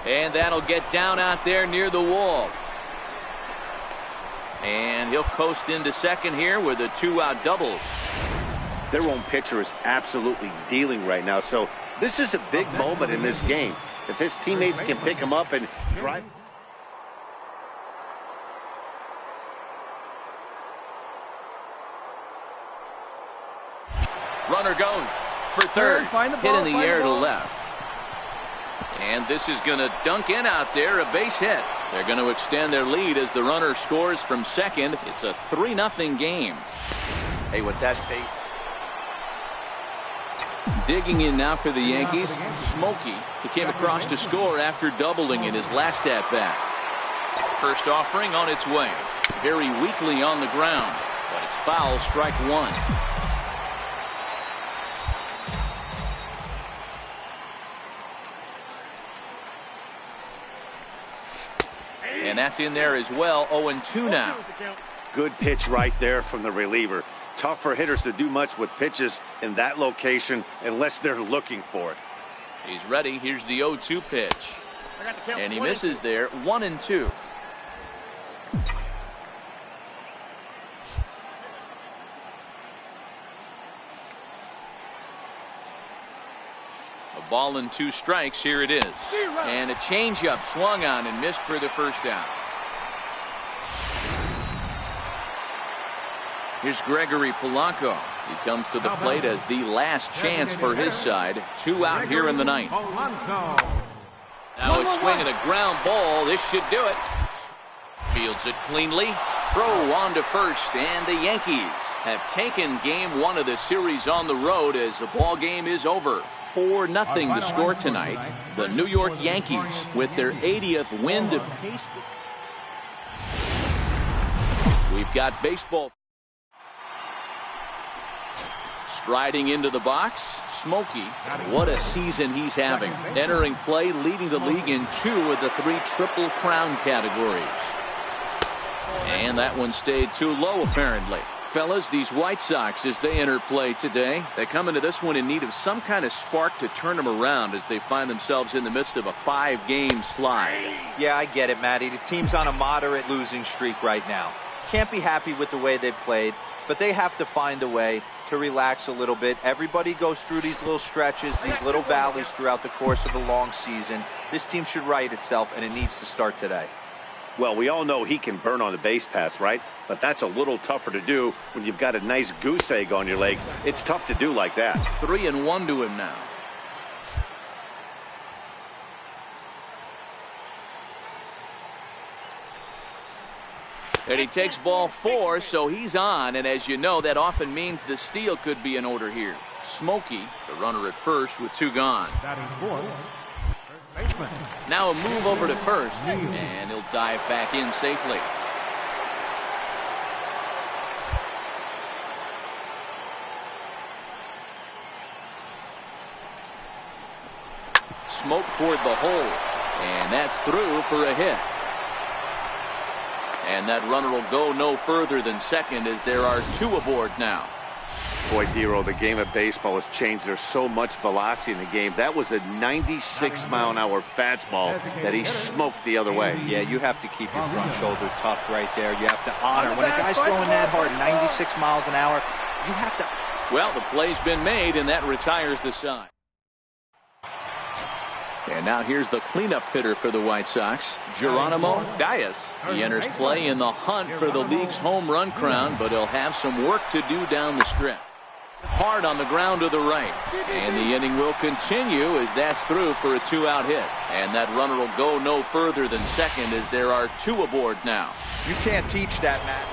And that'll get down out there near the wall. And he'll coast into second here with a 2-out double. Their own pitcher is absolutely dealing right now, so this is a big moment in this game. If his teammates can pick him up and drive. Runner goes for third. Hit in the air to left. And this is going to dunk in out there, a base hit. They're going to extend their lead as the runner scores from second. It's a 3-0 game. Hey, with that base. Digging in now for the Yankees, Smokey. He came across to score after doubling in his last at-bat. First offering on its way. Very weakly on the ground, but it's foul, strike 1. And that's in there as well. 0-2 now. Good pitch right there from the reliever. Tough for hitters to do much with pitches in that location unless they're looking for it. He's ready. Here's the 0-2 pitch. And he misses there. 1-2. A ball and 2 strikes. Here it is. And a changeup swung on and missed for the first out. Here's Gregory Polanco. He comes to the plate as the last chance for his side. 2 out here in the ninth. Now a swing and a ground ball. This should do it. Fields it cleanly. Throw on to first, and the Yankees have taken game 1 of the series on the road as the ball game is over. 4-0 to score tonight. The New York Yankees with their 80th win to pace. We've got baseball. Striding into the box, Smokey. What a season he's having. Entering play, leading the league in 2 of the 3 Triple Crown categories. And that one stayed too low, apparently. Fellas, these White Sox, as they enter play today, they come into this one in need of some kind of spark to turn them around as they find themselves in the midst of a 5-game slide. Yeah, I get it, Matty. The team's on a moderate losing streak right now. Can't be happy with the way they've played, but they have to find a way to relax a little bit. Everybody goes through these little stretches, these little valleys throughout the course of a long season. This team should right itself, and it needs to start today. Well, we all know he can burn on the base pass, right? But that's a little tougher to do when you've got a nice goose egg on your leg. It's tough to do like that. 3-1 to him now. And he takes ball 4, so he's on. And as you know, that often means the steal could be in order here. Smokey, the runner at first with 2 gone. Now a move over to first, and he'll dive back in safely. Smoke toward the hole, and that's through for a hit. And that runner will go no further than second as there are 2 aboard now. Boy, Dero, the game of baseball has changed. There's so much velocity in the game. That was a 96-mile-an-hour fastball that he smoked the other way. Yeah, you have to keep your front shoulder tucked right there. You have to honor. When a guy's throwing that hard, 96 miles an hour, you have to... Well, the play's been made, and that retires the side. And now here's the cleanup hitter for the White Sox, Geronimo Diaz. He enters play in the hunt for the league's home run crown, but he'll have some work to do down the stretch. Hard on the ground to the right. And the inning will continue as that's through for a 2-out hit. And that runner will go no further than second as there are 2 aboard now. You can't teach that, Matt.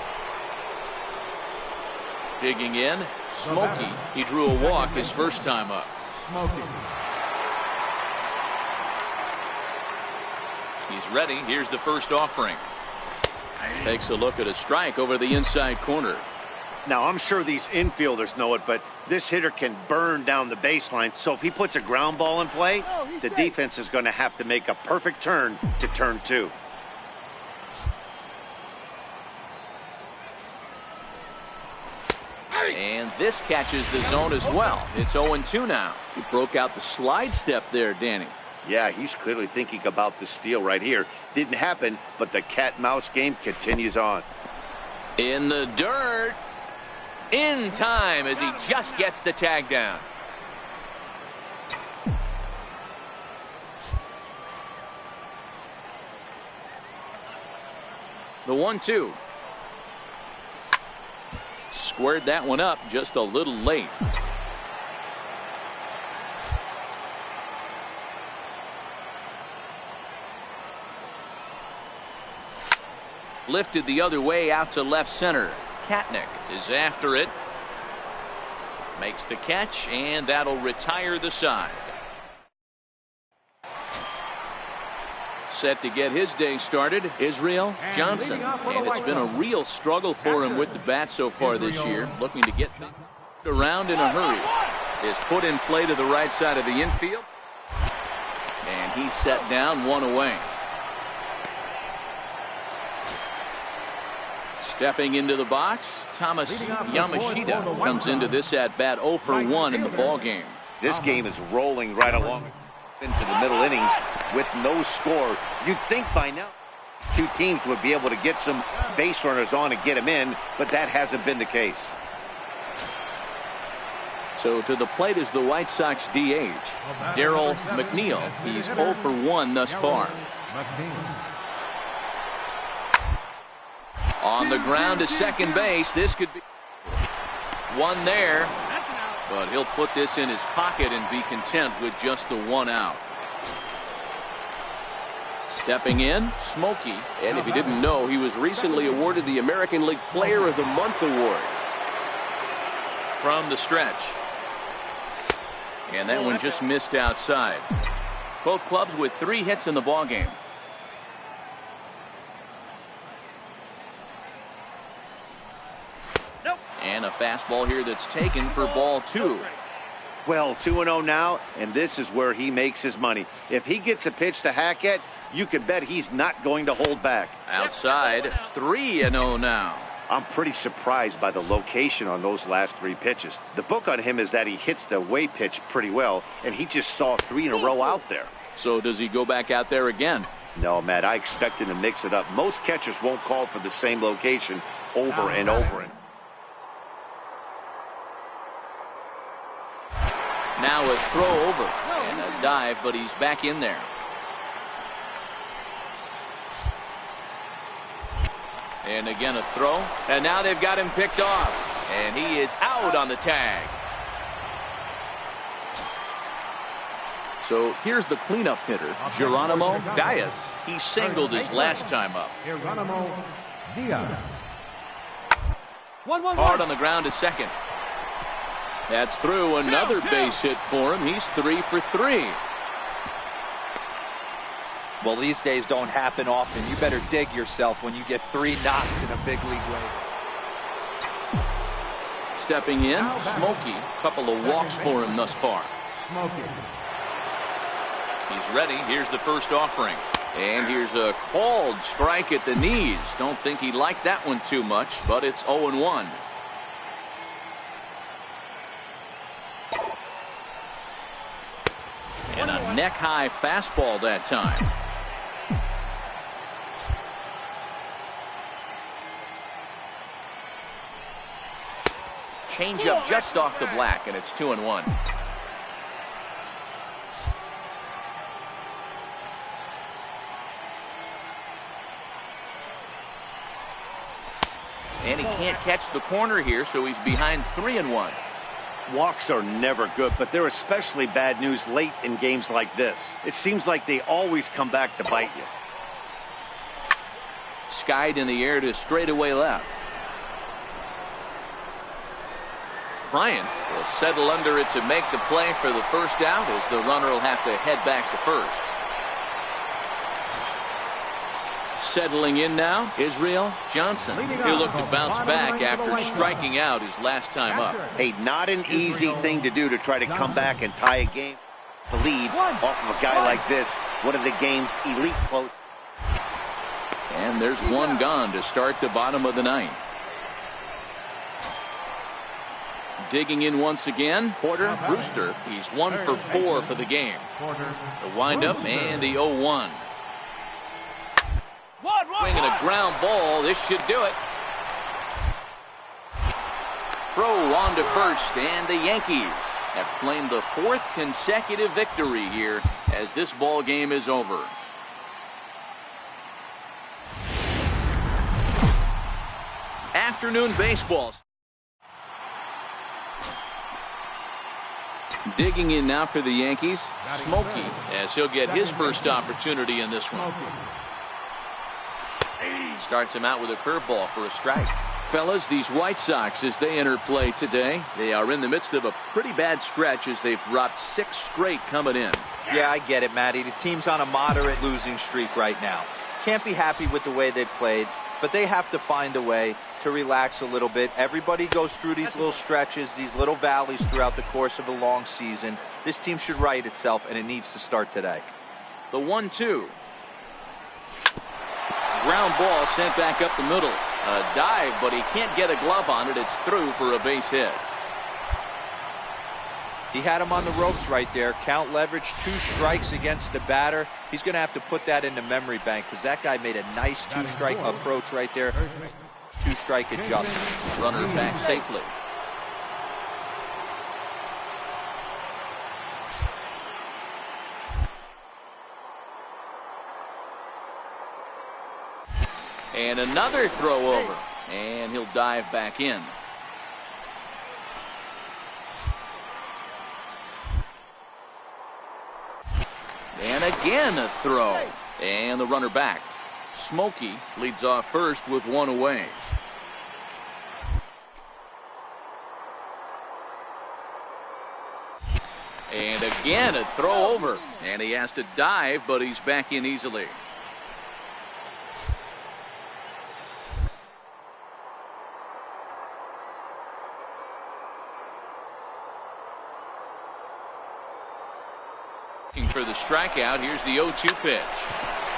Digging in, Smokey. He drew a walk his first time up. He's ready. Here's the first offering. Takes a look at a strike over the inside corner. Now, I'm sure these infielders know it, but this hitter can burn down the baseline. So if he puts a ground ball in play, the defense is going to have to make a perfect turn to turn 2. And this catches the zone as well. It's 0-2 now. He broke out the slide step there, Danny. Yeah, he's clearly thinking about the steal right here. Didn't happen, but the cat-mouse game continues on. In the dirt. In time as he just gets the tag down. The 1-2. Squared that one up just a little late. Lifted the other way out to left center. Katnick is after it. Makes the catch, and that'll retire the side. Set to get his day started, Israel Johnson. And it's been a real struggle for him with the bat so far this year. Looking to get around in a hurry. Is put in play to the right side of the infield. And he's set down, 1 away. Stepping into the box, Thomas Yamashita comes into this at-bat 0 for 1 in the ballgame. This game is rolling right along into the middle innings with no score. You'd think by now 2 teams would be able to get some base runners on and get them in, but that hasn't been the case. So to the plate is the White Sox DH, Darryl McNeil. He's 0 for 1 thus far. On the ground to second base. This could be one there, but he'll put this in his pocket and be content with just the 1 out. Stepping in, Smokey. And if you didn't know, he was recently awarded the American League Player of the Month award. From the stretch. And that one just missed outside. Both clubs with 3 hits in the ballgame. And a fastball here that's taken for ball 2. Well, 2-0 now, and this is where he makes his money. If he gets a pitch to hack at, you can bet he's not going to hold back. Outside, 3-0 now. I'm pretty surprised by the location on those last 3 pitches. The book on him is that he hits the away pitch pretty well, and he just saw 3 in a row out there. So does he go back out there again? No, Matt, I expect him to mix it up. Most catchers won't call for the same location over and over. Now a throw over and a dive, but he's back in there. And again a throw, and now they've got him picked off, and he is out on the tag. So here's the cleanup hitter, Geronimo Diaz. He singled his last time up. Geronimo Diaz. Hard on the ground to second. That's through. Another base hit for him. He's 3 for 3. Well, these days don't happen often. You better dig yourself when you get 3 knocks in a big league way. Stepping in, Smokey. Couple of walks for him thus far. He's ready. Here's the first offering. And here's a called strike at the knees. Don't think he liked that one too much, but it's 0-1. And a neck-high fastball that time. Changeup just off the black, and it's 2-1. And he can't catch the corner here, so he's behind 3-1. Walks are never good, but they're especially bad news late in games like this. It seems like they always come back to bite you. Skied in the air to straightaway left. Bryant will settle under it to make the play for the first out, as the runner will have to head back to first. Settling in now, Israel Johnson. He'll look to bounce back after striking out his last time up. Hey, not an easy thing to do to try to come back and tie a game. The lead off of a guy like this, one of the game's elite close. And there's one gone to start the bottom of the ninth. Digging in once again, Porter Brewster. He's 1 for 4 for the game. The windup and the 0-1. Swinging a ground ball. This should do it. Throw on to first, and the Yankees have claimed the 4th consecutive victory here as this ball game is over. Afternoon baseball. Digging in now for the Yankees, Smokey, as he'll get his first opportunity in this one. Starts him out with a curveball for a strike. Fellas, these White Sox, as they enter play today, they are in the midst of a pretty bad stretch as they've dropped 6 straight coming in. Yeah, I get it, Matty. The team's on a moderate losing streak right now. Can't be happy with the way they've played, but they have to find a way to relax a little bit. Everybody goes through these little stretches, these little valleys throughout the course of a long season. This team should right itself, and it needs to start today. The 1-2. Ground ball sent back up the middle. A dive, but he can't get a glove on it. It's through for a base hit. He had him on the ropes right there. Count leverage, 2 strikes against the batter. He's going to have to put that in the memory bank because that guy made a nice 2-strike approach right there. 2-strike adjustment. Runner back safely. And another throw over. And he'll dive back in. And again a throw. And the runner back. Smokey leads off first with 1 away. And again a throw over. And he has to dive, but he's back in easily. For the strikeout, here's the 0-2 pitch.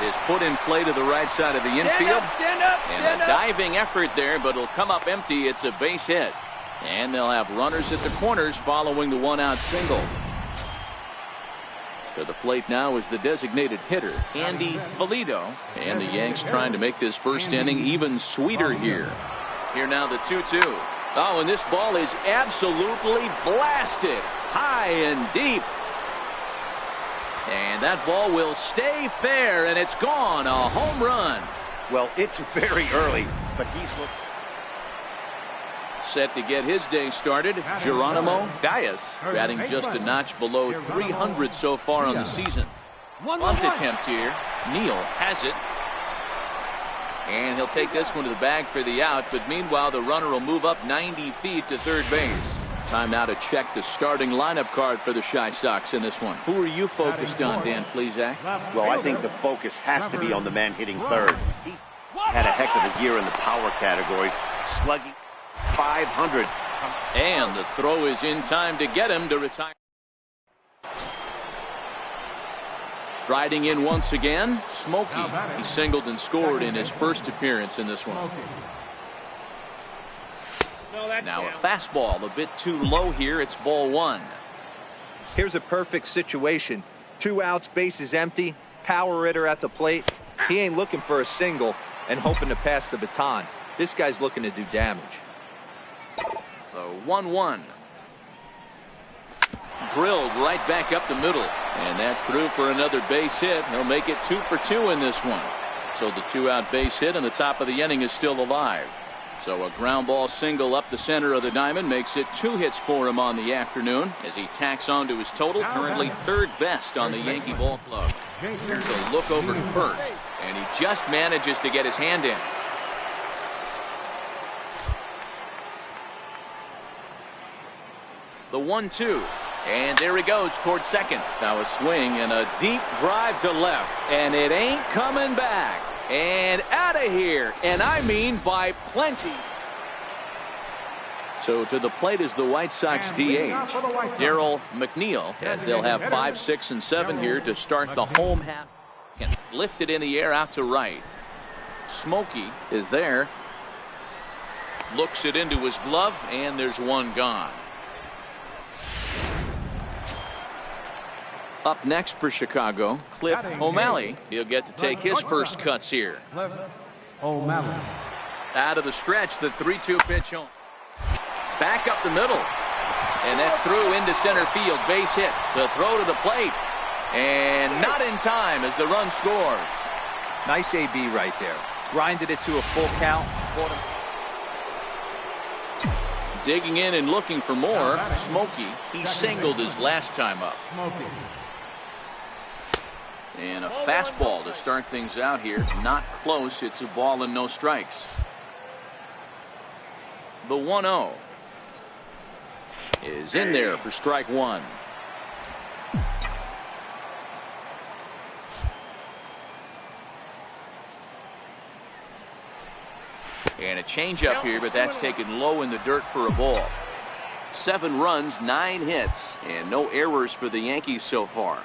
Is put in play to the right side of the infield. And a diving effort there, but it'll come up empty. It's a base hit. And they'll have runners at the corners following the 1-out single. To the plate now is the designated hitter, Andy Valido. And the Yanks trying to make this first inning even sweeter here. Here now the 2-2. Oh, and this ball is absolutely blasted. High and deep. And that ball will stay fair, and it's gone. A home run. Well, it's very early, but he's set to get his day started. Geronimo Diaz batting just a notch below 300 so far on the season. Bunt attempt here. Neal has it. And he'll take this one to the bag for the out, but meanwhile the runner will move up 90 feet to third base. Time now to check the starting lineup card for the Chi Sox in this one. Who are you focused on, Dan Plesac? Well, I think the focus has to be on the man hitting third. He had a heck of a year in the power categories, slugging .500. And the throw is in time to get him to retire. Striding in once again, Smokey. He singled and scored in his first appearance in this one. Now a fastball a bit too low here. It's ball 1. Here's a perfect situation. 2 outs, bases empty, power hitter at the plate. He ain't looking for a single and hoping to pass the baton. This guy's looking to do damage. The 1-1. Drilled right back up the middle. And that's through for another base hit. He'll make it 2 for 2 in this one. So the 2-out base hit in the top of the inning is still alive. So a ground ball single up the center of the diamond makes it 2 hits for him on the afternoon as he tacks on to his total, currently 3rd best on the Yankee ball club. Here's a look over to first, and he just manages to get his hand in. The 1-2. And there he goes towards second. Now a swing and a deep drive to left. And it ain't coming back. And out of here. And I mean by plenty. So to the plate is the White Sox DH, Darryl McNeil, as they'll have 5, 6, and 7 here to start the home half. And lifted in the air out to right. Smokey is there. Looks it into his glove, and there's one gone. Up next for Chicago, Cliff O'Malley. He'll get to take his first cuts here. Cliff O'Malley. Out of the stretch, the 3-2 pitch home. Back up the middle. And that's through into center field. Base hit. The throw to the plate. And not in time as the run scores. Nice AB right there. Grinded it to a full count. Digging in and looking for more. Smokey, he singled his last time up. And a fastball to start things out here. Not close. It's a ball and no strikes. The 1-0 is in there for strike 1. And a changeup here, but that's taken low in the dirt for a ball. 7 runs, 9 hits, and no errors for the Yankees so far.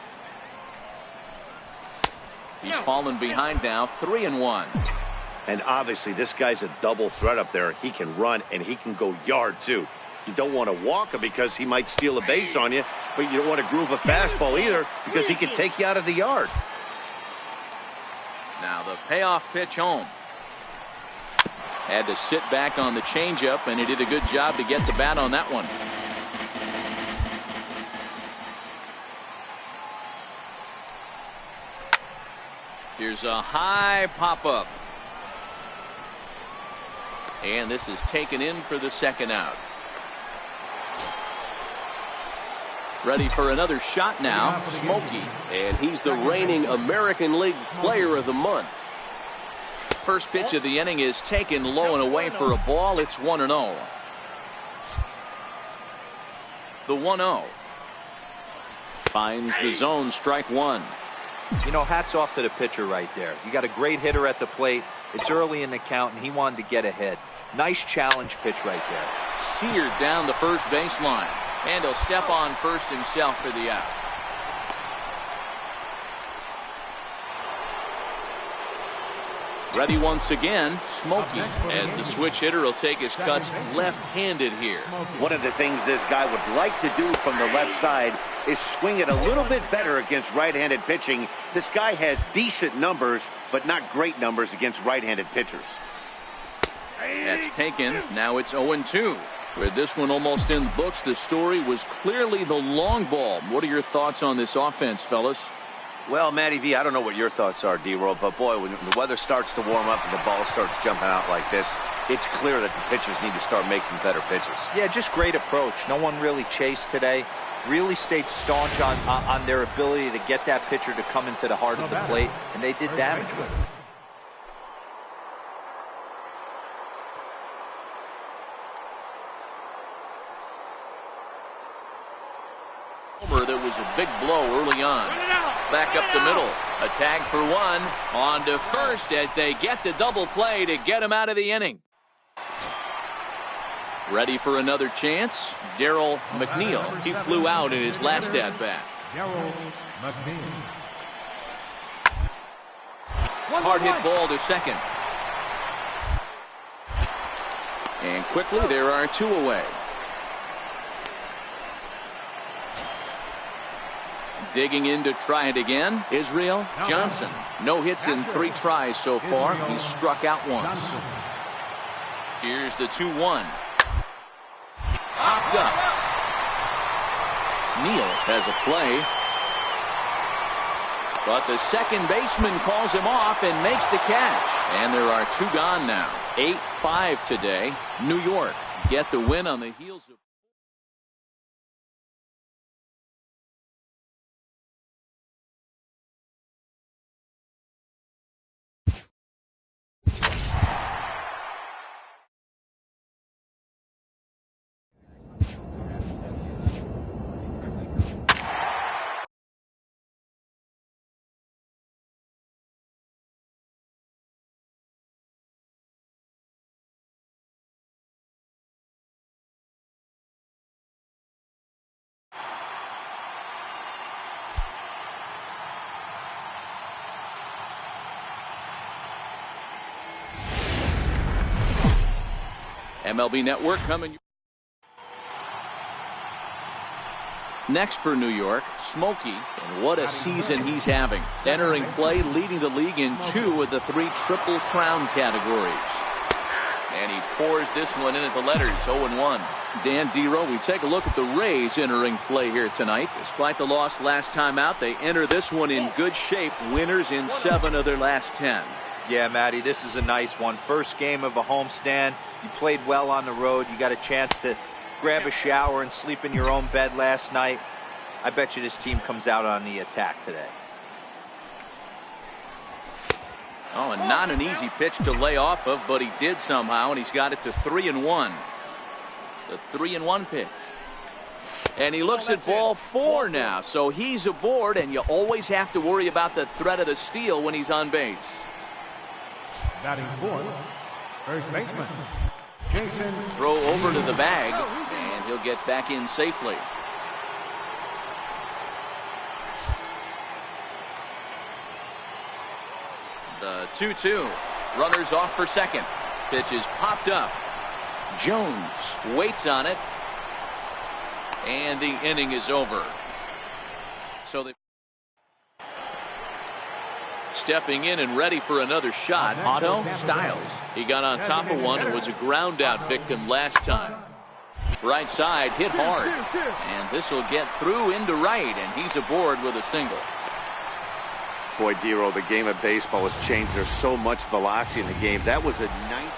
He's fallen behind now, 3-1. And obviously this guy's a double threat up there. He can run and he can go yard too. You don't want to walk him because he might steal a base on you, but you don't want to groove a fastball either because he can take you out of the yard. Now the payoff pitch home. Had to sit back on the changeup, and he did a good job to get the bat on that one. Here's a high pop-up. And this is taken in for the 2nd out. Ready for another shot now, Smokey. And he's the reigning American League Player of the Month. First pitch of the inning is taken low and away for a ball. It's 1-0. The 1-0. Finds the zone, strike 1. You know, hats off to the pitcher right there. You got a great hitter at the plate. It's early in the count, and he wanted to get ahead. Nice challenge pitch right there. Seared down the first baseline. And he'll step on first himself for the out. Ready once again, Smokey, as the switch hitter will take his cuts left-handed here. One of the things this guy would like to do from the left side is swing it a little bit better against right-handed pitching. This guy has decent numbers, but not great numbers against right-handed pitchers. That's taken. Now it's 0-2. With this one almost in the books, the story was clearly the long ball. What are your thoughts on this offense, fellas? Well, Matty V, I don't know what your thoughts are, D-Roll, but boy, when the weather starts to warm up and the ball starts jumping out like this, it's clear that the pitchers need to start making better pitches. Yeah, just great approach. No one really chased today. Really stayed staunch on their ability to get that pitcher to come into the heart of the plate, and they did damage with it. There was a big blow early on. Back up the middle. A tag for 1. On to first as they get the double play to get him out of the inning. Ready for another chance? Darryl McNeil. He flew out in his last at-bat. Darryl McNeil. Hard hit ball to second. And quickly there are 2 away. Digging in to try it again, Israel Johnson. No hits in 3 tries so far. He's struck out once. Here's the 2-1. Popped up. Neal has a play. But the second baseman calls him off and makes the catch. And there are 2 gone now. 8-5 today. New York get the win on the heels of... MLB Network coming. Next for New York, Smokey, and what a season he's having. Entering play, leading the league in 2 of the 3 Triple Crown categories. And he pours this one in at the letters, 0-1. Dan Dero, we take a look at the Rays entering play here tonight. Despite the loss last time out, they enter this one in good shape. Winners in 7 of their last 10. Yeah, Matty, this is a nice one. First game of a homestand. You played well on the road. You got a chance to grab a shower and sleep in your own bed last night. I bet you this team comes out on the attack today. Oh, and not an easy pitch to lay off of, but he did somehow, and he's got it to 3-1. The 3-1 pitch. And he looks at ball 4 now, so he's aboard, and you always have to worry about the threat of the steal when he's on base. Batting 4th, first baseman, Jason. Throw over to the bag, and he'll get back in safely. The 2-2. Runners off for second. Pitch is popped up. Jones waits on it. And the inning is over. So they stepping in and ready for another shot. Otto Styles. He got on top of one and was a ground out victim last time. Right side hit hard. And this will get through into right, and he's aboard with a single. Boy, Dero, the game of baseball has changed. There's so much velocity in the game. That was a nice.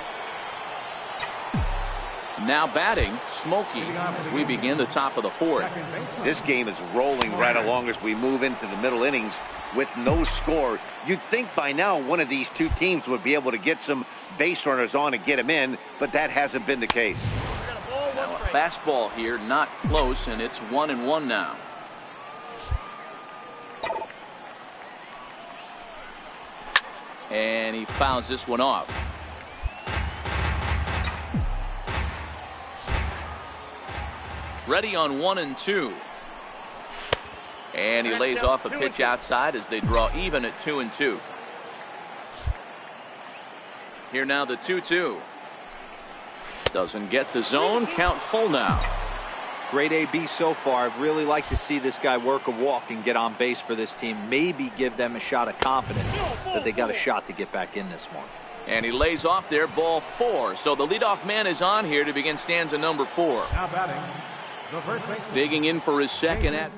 Now batting, Smokey, as we begin the top of the 4th. This game is rolling right along as we move into the middle innings with no score. You'd think by now one of these 2 teams would be able to get some base runners on and get them in, but that hasn't been the case. Now a fastball here, not close, and it's 1-1 now. And he fouls this one off. Ready on 1-2. And he lays off a pitch outside as they draw even at 2-2. Here now the 2-2. Doesn't get the zone. Count full now. Great AB so far. I'd really like to see this guy work a walk and get on base for this team. Maybe give them a shot of confidence that they got a shot to get back in this one. And he lays off there, ball 4. So the leadoff man is on here to begin stanza number 4. Now batting, the first baseman. Digging in for his second at.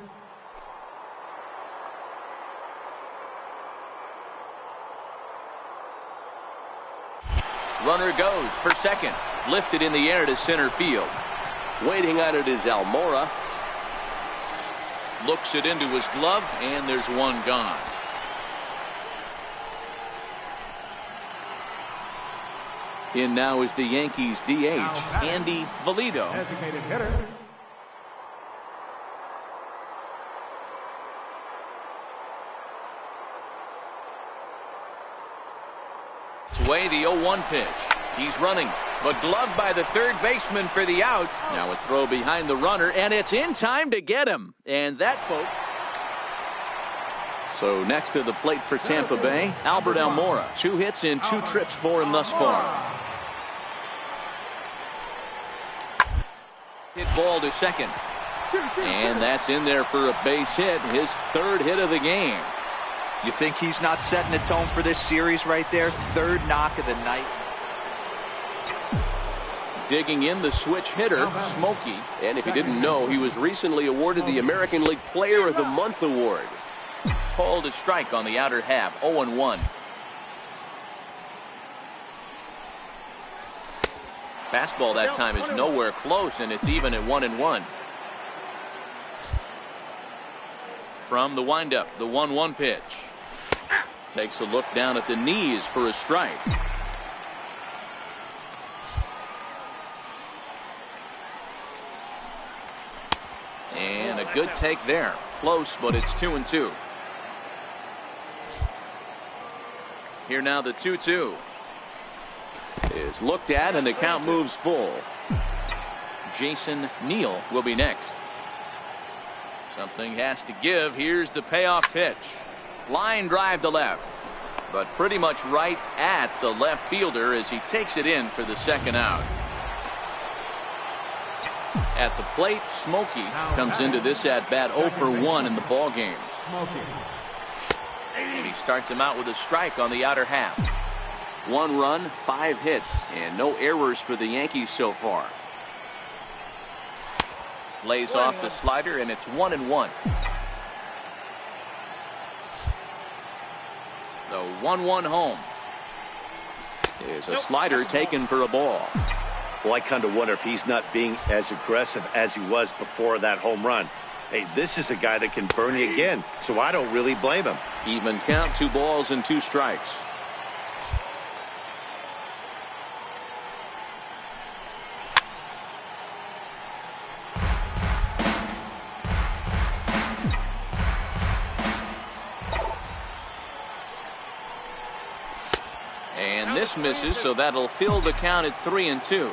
Runner goes for second. Lifted in the air to center field. Waiting on it is Almora. Looks it into his glove, and there's one gone. In now is the Yankees DH, Andy Valido. Designated hitter. It's away the 0-1 pitch. He's running, but gloved by the third baseman for the out. Now a throw behind the runner, and it's in time to get him. And that, folks. So next to the plate for Tampa Bay, Albert Almora. 2 hits in 2 trips for him thus far. Hit ball to second. And that's in there for a base hit, his third hit of the game. You think he's not setting the tone for this series right there? Third knock of the night. Digging in, the switch hitter, Smokey. And if you didn't know, he was recently awarded the American League Player of the Month award. Called a strike on the outer half, 0-1. Fastball that time is nowhere close, and it's even at 1-1. From the windup, the 1-1 pitch. Takes a look down at the knees for a strike. And a good take there. Close, but it's 2-2. Here now the 2-2. Is looked at, and the count moves full. Jason Neal will be next. Something has to give. Here's the payoff pitch. Line drive to left, but pretty much right at the left fielder as he takes it in for the second out. At the plate, Smokey comes into this at bat 0 for 1 in the ball game. And he starts him out with a strike on the outer half. 1 run, 5 hits, and no errors for the Yankees so far. Lays off the slider, and it's 1-1. The 1-1 home is a slider taken for a ball. Well, I kind of wonder if he's not being as aggressive as he was before that home run. Hey, this is a guy that can burn you again, so I don't really blame him. Even count, 2 balls and 2 strikes. And this misses, so that'll fill the count at 3-2.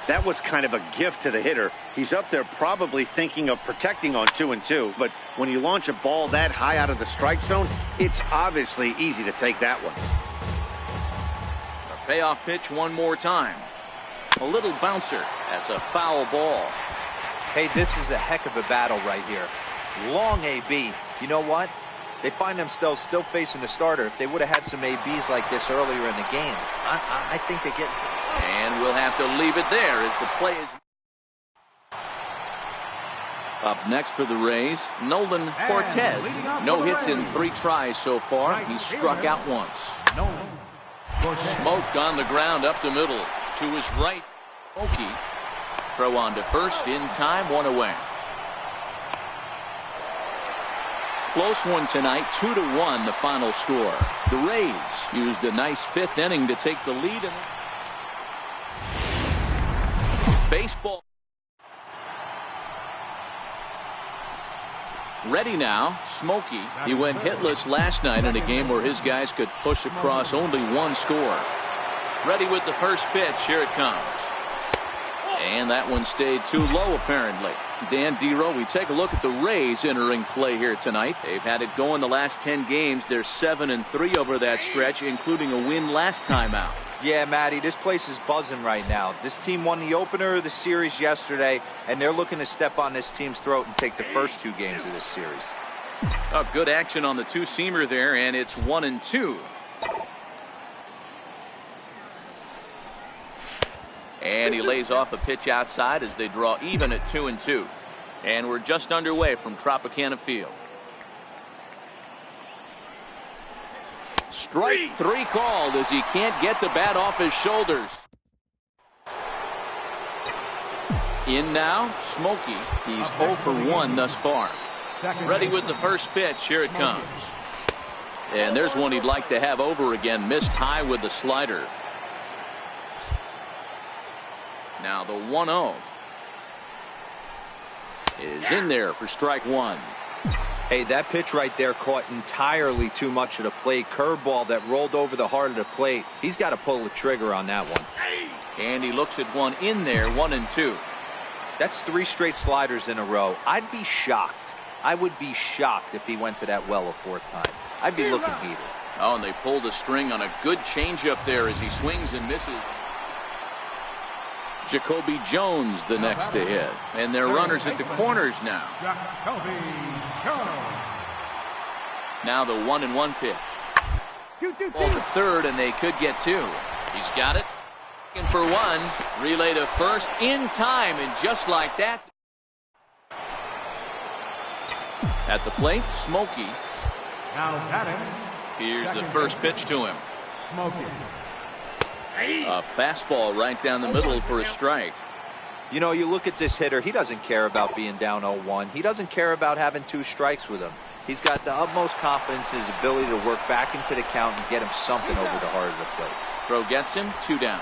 That was kind of a gift to the hitter. He's up there probably thinking of protecting on 2-2, but when you launch a ball that high out of the strike zone, it's obviously easy to take that one. A payoff pitch one more time. A little bouncer. That's a foul ball. Hey, this is a heck of a battle right here. Long AB. You know what? They find themselves still facing the starter. If they would have had some ABs like this earlier in the game, I think they get... And we'll have to leave it there as the play is... Up next for the Rays, Nolan Cortez. No hits in 3 tries so far. He struck out once. Smoked on the ground up the middle. To his right, Smokey. Throw on to first in time, 1 away. Close one tonight, 2-1 the final score. The Rays used a nice 5th inning to take the lead. Baseball. Ready now, Smokey. He went hitless last night in a game where his guys could push across only 1 score. Ready with the first pitch. Here it comes. And that one stayed too low, apparently. Dan Dero, we take a look at the Rays entering play here tonight. They've had it going the last 10 games. They're 7-3 over that stretch, including a win last time out. Yeah, Matty, this place is buzzing right now. This team won the opener of the series yesterday, and they're looking to step on this team's throat and take the first 2 games of this series. Oh, good action on the 2-seamer there, and it's 1-2. And he lays off a pitch outside as they draw even at 2-2. And we're just underway from Tropicana Field. Strike 3 called as he can't get the bat off his shoulders. In now, Smokey. He's 0 for 1 thus far. Ready with the first pitch. Here it comes. And there's one he'd like to have over again. Missed high with the slider. Now the 1-0 is in there for strike 1. Hey, that pitch right there caught entirely too much of the plate. Curveball that rolled over the heart of the plate. He's got to pull the trigger on that one. And he looks at one in there, 1-2. That's 3 straight sliders in a row. I'd be shocked. I would be shocked if he went to that well a 4th time. I'd be looking heated. Oh, and they pulled a string on a good changeup there as he swings and misses. Jacoby Jones the next to hit. And they're runners at the corners now. Jacoby Jones. Now the 1-1 pitch. Ball to third, and they could get two. He's got it. And for one, relay to first in time, and just like that. At the plate, Smokey. Now batting. Here's the first pitch to him. Smokey. A fastball right down the middle for a strike. You know, you look at this hitter, he doesn't care about being down 0-1. He doesn't care about having 2 strikes with him. He's got the utmost confidence in his ability to work back into the count and get him something over the heart of the plate. Throw gets him, 2 down.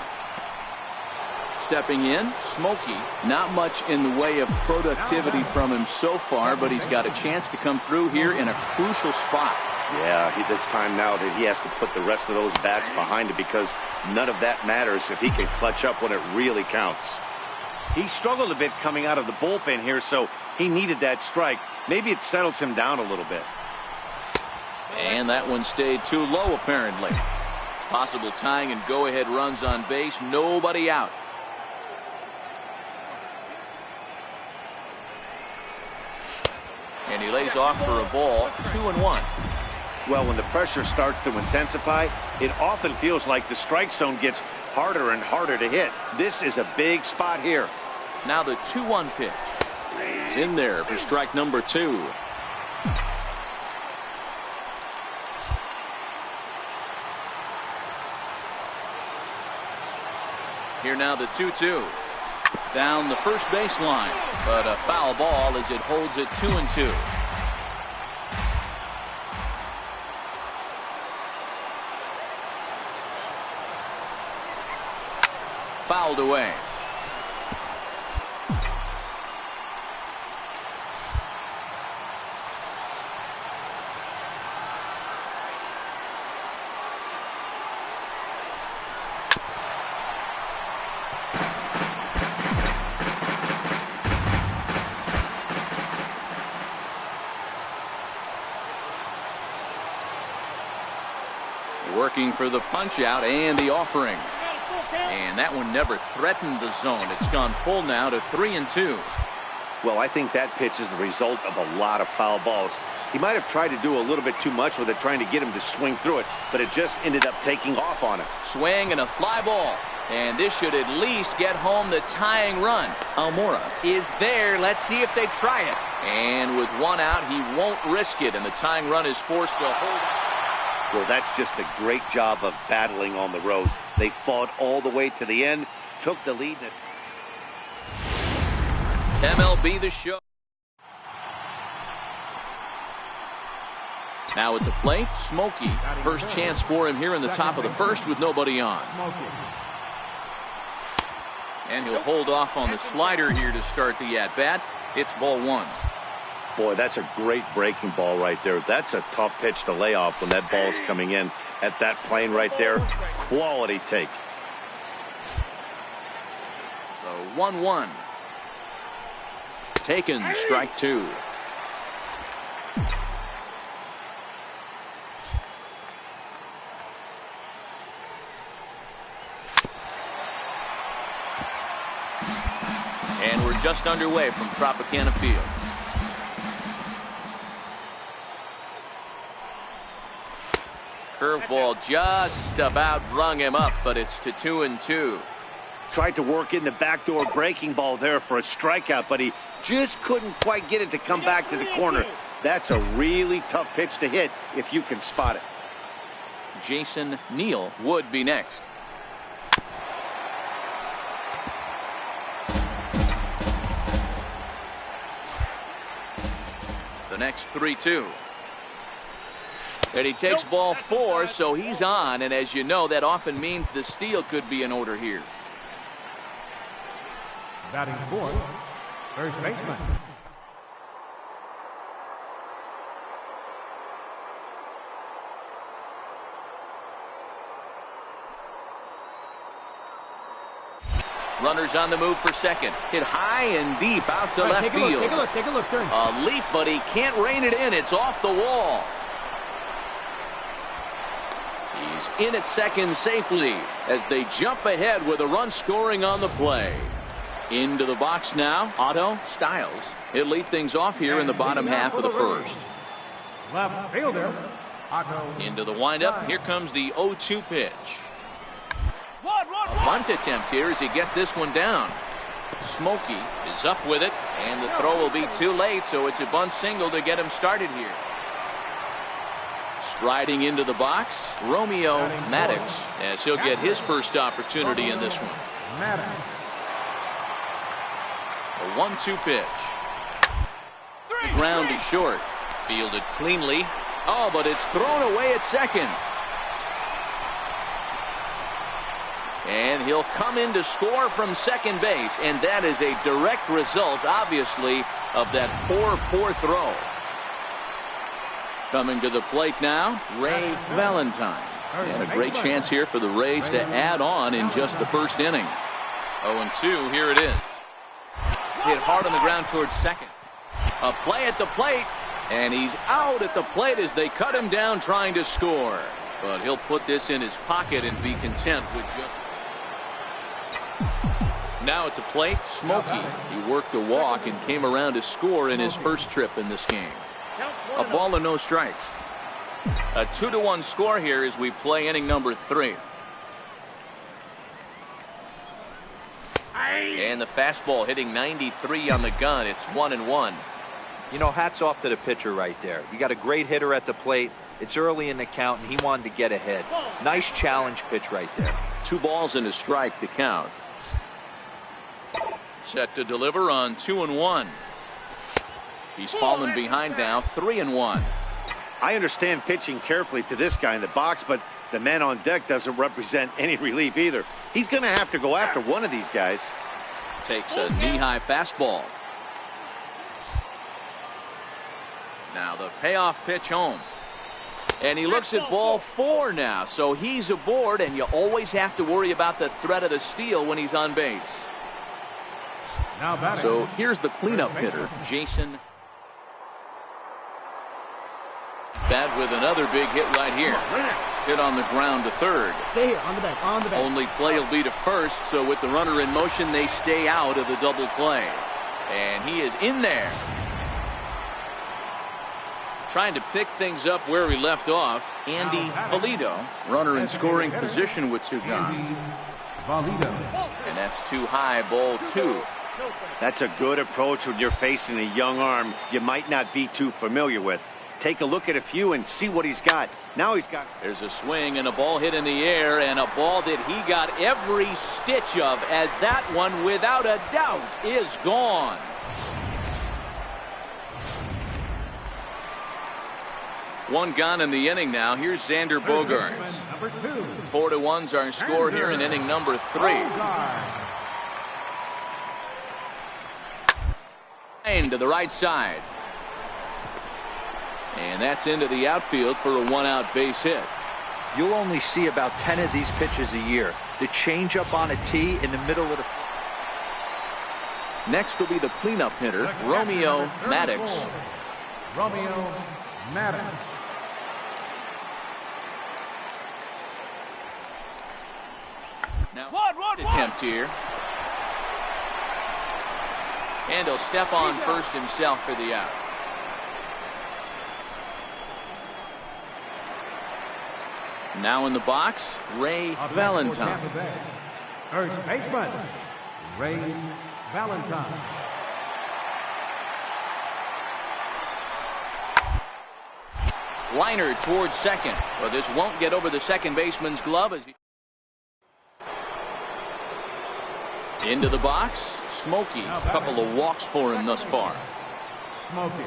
Stepping in, Smokey. Not much in the way of productivity from him so far, but he's got a chance to come through here in a crucial spot. Yeah, it's time now that he has to put the rest of those bats behind it, because none of that matters if he can clutch up when it really counts. He struggled a bit coming out of the bullpen here, so he needed that strike. Maybe it settles him down a little bit. And that one stayed too low, apparently. Possible tying and go-ahead runs on base. Nobody out. And he lays off for a ball. 2-1. Well, when the pressure starts to intensify, it often feels like the strike zone gets harder and harder to hit. This is a big spot here. Now the 2-1 pitch. He's in there for strike number 2. Here now the 2-2. Down the first baseline, but a foul ball as it holds it 2-2. Fouled away. Working for the punch out and the offering. And that one never threatened the zone. It's gone full now to 3-2. Well, I think that pitch is the result of a lot of foul balls. He might have tried to do a little bit too much with it, trying to get him to swing through it, but it just ended up taking off on him. Swing and a fly ball. And this should at least get home the tying run. Almora is there. Let's see if they try it. And with one out, he won't risk it, and the tying run is forced to hold. Well, that's just a great job of battling on the road. They fought all the way to the end, took the lead. MLB The Show. Now at the plate, Smokey. First chance for him here in the top of the first with nobody on. And he'll hold off on the slider here to start the at-bat. It's ball 1. Boy, that's a great breaking ball right there. That's a tough pitch to lay off when that ball's coming in at that plane right there. Quality take. The 1-1. Taken, strike 2. And we're just underway from Tropicana Field. Curveball just about rung him up, but it's to 2-2. Tried to work in the backdoor breaking ball there for a strikeout, but he just couldn't quite get it to come back to the corner. That's a really tough pitch to hit if you can spot it. Jason Neal would be next. The next 3-2. And he takes ball 4, so he's on, and as you know, that often means the steal could be in order here. Batting 4th, first baseman. Runners on the move for second. Hit high and deep out to left field. Take a look, turn. A leap, but he can't rein it in. It's off the wall. He's in at second safely as they jump ahead with a run scoring on the play. Into the box now, Otto Styles. He'll lead things off here in the bottom half of the first. Left fielder, Otto. Into the windup. Here comes the 0-2 pitch. A bunt attempt here as he gets this one down. Smokey is up with it, and the throw will be too late, so it's a bunt single to get him started here. Striding into the box, Romeo Maddox, as he'll get his first opportunity in this one. Maddox. A 1-2 pitch. The ground is short. Fielded cleanly. Oh, but it's thrown away at second. And he'll come in to score from second base, and that is a direct result, obviously, of that poor throw. Coming to the plate now, Ray Valentine. And a great chance here for the Rays to add on in just the first inning. 0-2, here it is. Hit hard on the ground towards second. A play at the plate, and he's out at the plate as they cut him down trying to score. But he'll put this in his pocket and be content with just... Now at the plate, Smokey. He worked a walk and came around to score in his first trip in this game. A ball and no strikes. A 2-1 score here as we play inning number 3. And the fastball hitting 93 on the gun. It's 1-1. You know, hats off to the pitcher right there. You got a great hitter at the plate. It's early in the count, and he wanted to get ahead. Nice challenge pitch right there. 2 balls and a strike to count. Set to deliver on 2-1. He's fallen behind now, 3-1. I understand pitching carefully to this guy in the box, but the man on deck doesn't represent any relief either. He's going to have to go after one of these guys. Takes a knee-high fastball. Now the payoff pitch home. And he looks at ball 4 now, so he's aboard, and you always have to worry about the threat of the steal when he's on base. So here's the cleanup hitter, Jason. That with another big hit right here. Hit on the ground to third. Stay here, on the back, Only play will be to first, so with the runner in motion, they stay out of the double play. And he is in there. Trying to pick things up where we left off, Andy Valido, runner in scoring position with 2 gone. And that's too high, ball 2. That's a good approach when you're facing a young arm you might not be too familiar with. Take a look at a few and see what he's got. Now he's got... There's a swing and a ball hit in the air, and a ball that he got every stitch of, as that one, without a doubt, is gone. One gone in the inning now. Here's Xander Bogaerts. 4-1's our score here in inning number 3. To the right side. And that's into the outfield for a 1-out base hit. You'll only see about 10 of these pitches a year. The changeup on a tee in the middle of the... Next will be the cleanup hitter, Romeo Maddox. Romeo Maddox. Now, attempt here. And he'll step on first himself for the out. Now in the box, Ray Valentine. First baseman, Ray Valentine. Liner towards second, but this won't get over the second baseman's glove as he... Into the box, Smokey. A couple of walks for him thus far. Smokey.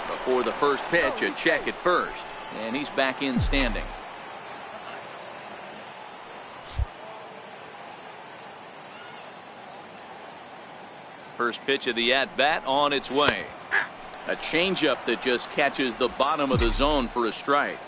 Before the first pitch, a check at first, and he's back in standing. First pitch of the at-bat on its way. A changeup that just catches the bottom of the zone for a strike.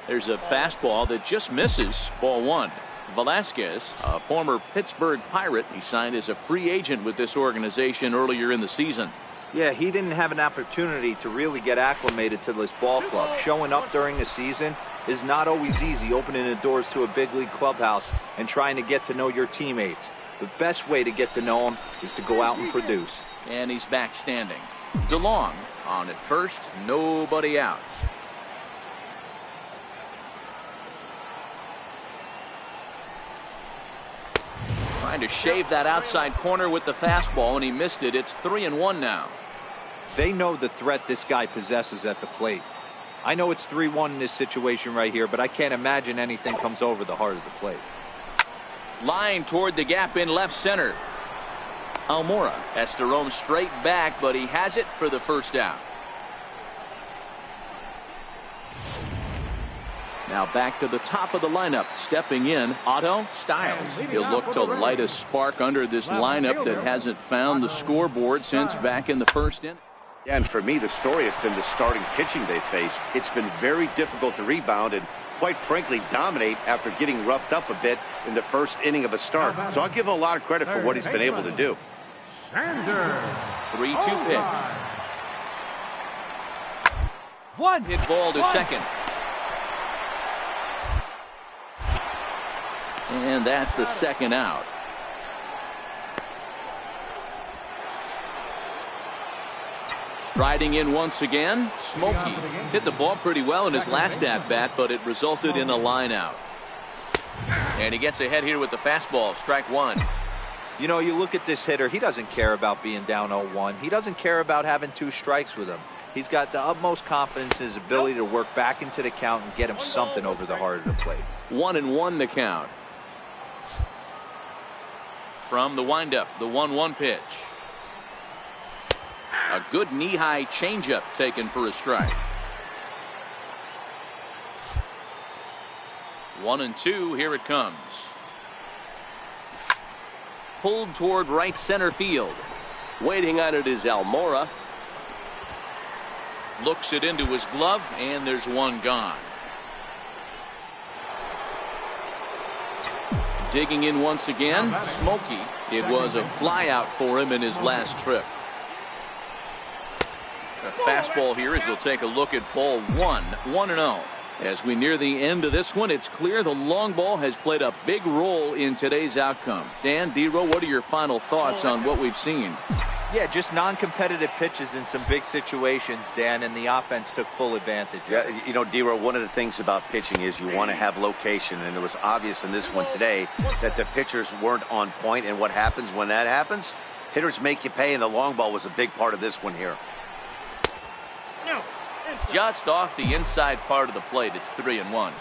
There's a fastball that just misses, ball 1. Velasquez, a former Pittsburgh Pirate, he signed as a free agent with this organization earlier in the season. Yeah, he didn't have an opportunity to really get acclimated to this ball club. Showing up during the season is not always easy, opening the doors to a big league clubhouse and trying to get to know your teammates. The best way to get to know them is to go out and produce. And he's back standing. DeLong on at first, nobody out. Trying to shave that outside corner with the fastball, and he missed it. It's 3-1 now. They know the threat this guy possesses at the plate. I know it's 3-1 in this situation right here, but I can't imagine anything comes over the heart of the plate. Line toward the gap in left center. Almora has to roam straight back, but he has it for the first out. Now back to the top of the lineup. Stepping in, Otto Styles. He'll look to light a spark under this lineup that hasn't found the scoreboard since back in the first inning. Yeah, and for me, the story has been the starting pitching they faced. It's been very difficult to rebound and, quite frankly, dominate after getting roughed up a bit in the first inning of a start. So I'll give him a lot of credit for what he's been able to do. 3-2 pitch. One hit ball to second. And that's the second out. Striding in once again, Smokey hit the ball pretty well in his last at-bat, but it resulted in a line out. And he gets ahead here with the fastball, strike one. You know, you look at this hitter, he doesn't care about being down 0-1. He doesn't care about having 2 strikes with him. He's got the utmost confidence in his ability to work back into the count and get him something over the heart of the plate. 1-1 the count. From the windup, the 1-1 pitch. A good knee-high changeup taken for a strike. 1-2, here it comes. Pulled toward right center field. Waiting on it is Almora. Looks it into his glove, and there's one gone. Digging in once again, Smokey. It was a fly out for him in his last trip. A fastball here as we'll take a look at ball 1-0. As we near the end of this one, it's clear the long ball has played a big role in today's outcome. Dan, D-Row, what are your final thoughts on what we've seen? Yeah, just non-competitive pitches in some big situations, Dan, and the offense took full advantage. Yeah, you know, D-Row, one of the things about pitching is you want to have location, and it was obvious in this one today that the pitchers weren't on point, and what happens when that happens? Hitters make you pay, and the long ball was a big part of this one here. Just off the inside part of the plate, it's 3-1.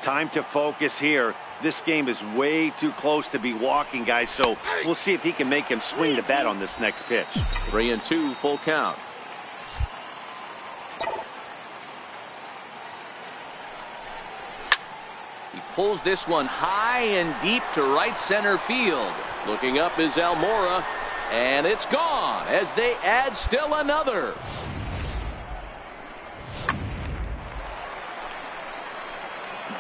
Time to focus here. This game is way too close to be walking, guys, so we'll see if he can make him swing the bat on this next pitch. 3-2, full count. He pulls this one high and deep to right center field. Looking up is Almora, and it's gone as they add still another.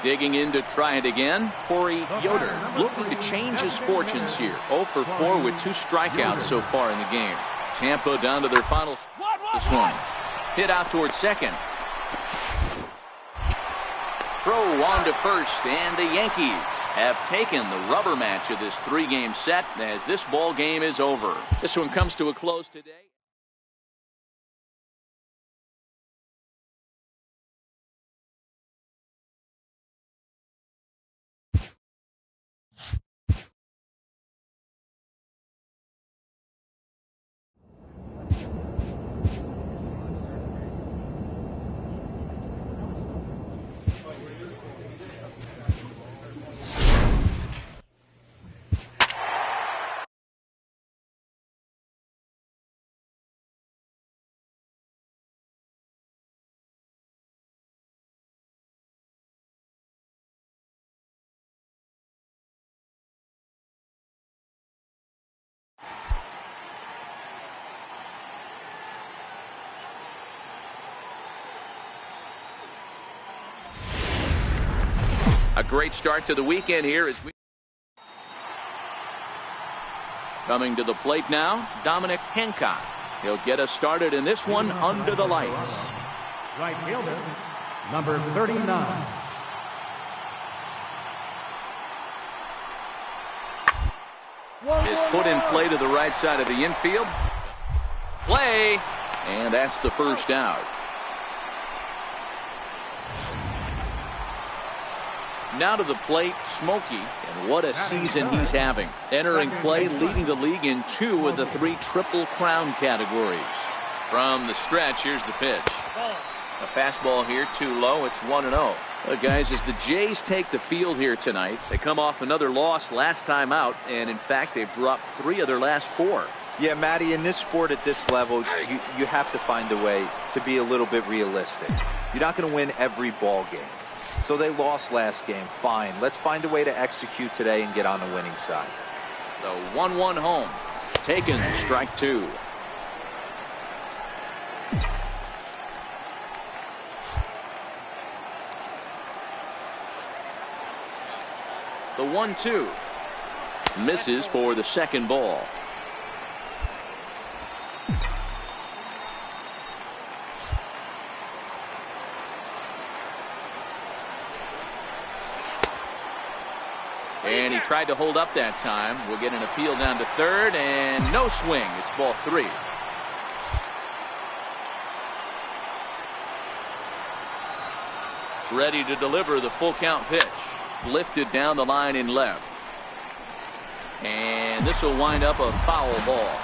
Digging in to try it again, Corey Yoder looking to change his fortunes here. 0 for 4 with 2 strikeouts so far in the game. Tampa down to their final this one. Hit out towards second. Throw on to first, and the Yankees have taken the rubber match of this 3-game set as this ball game is over. This one comes to a close today. A great start to the weekend here as we coming to the plate now, Dominic Hancock. He'll get us started in this one under the lights. Right fielder, number 39. Is put in play to the right side of the infield. Play, and that's the first out. Now to the plate, Smokey, and what a season he's having. Entering play, leading the league in 2 of the 3 Triple Crown categories. From the stretch, here's the pitch. A fastball here, too low. It's 1-0. Well, guys, as the Jays take the field here tonight, they come off another loss last time out, and in fact, they've dropped 3 of their last 4. Yeah, Matty, in this sport at this level, you have to find a way to be a little bit realistic. You're not going to win every ball game. So they lost last game. Fine. Let's find a way to execute today and get on the winning side. The 1-1 home. Taken, strike 2. The 1-2. Misses for the second ball. And he tried to hold up that time. We'll get an appeal down to third, and no swing. It's ball 3. Ready to deliver the full count pitch. Lifted down the line in left. And this will wind up a foul ball.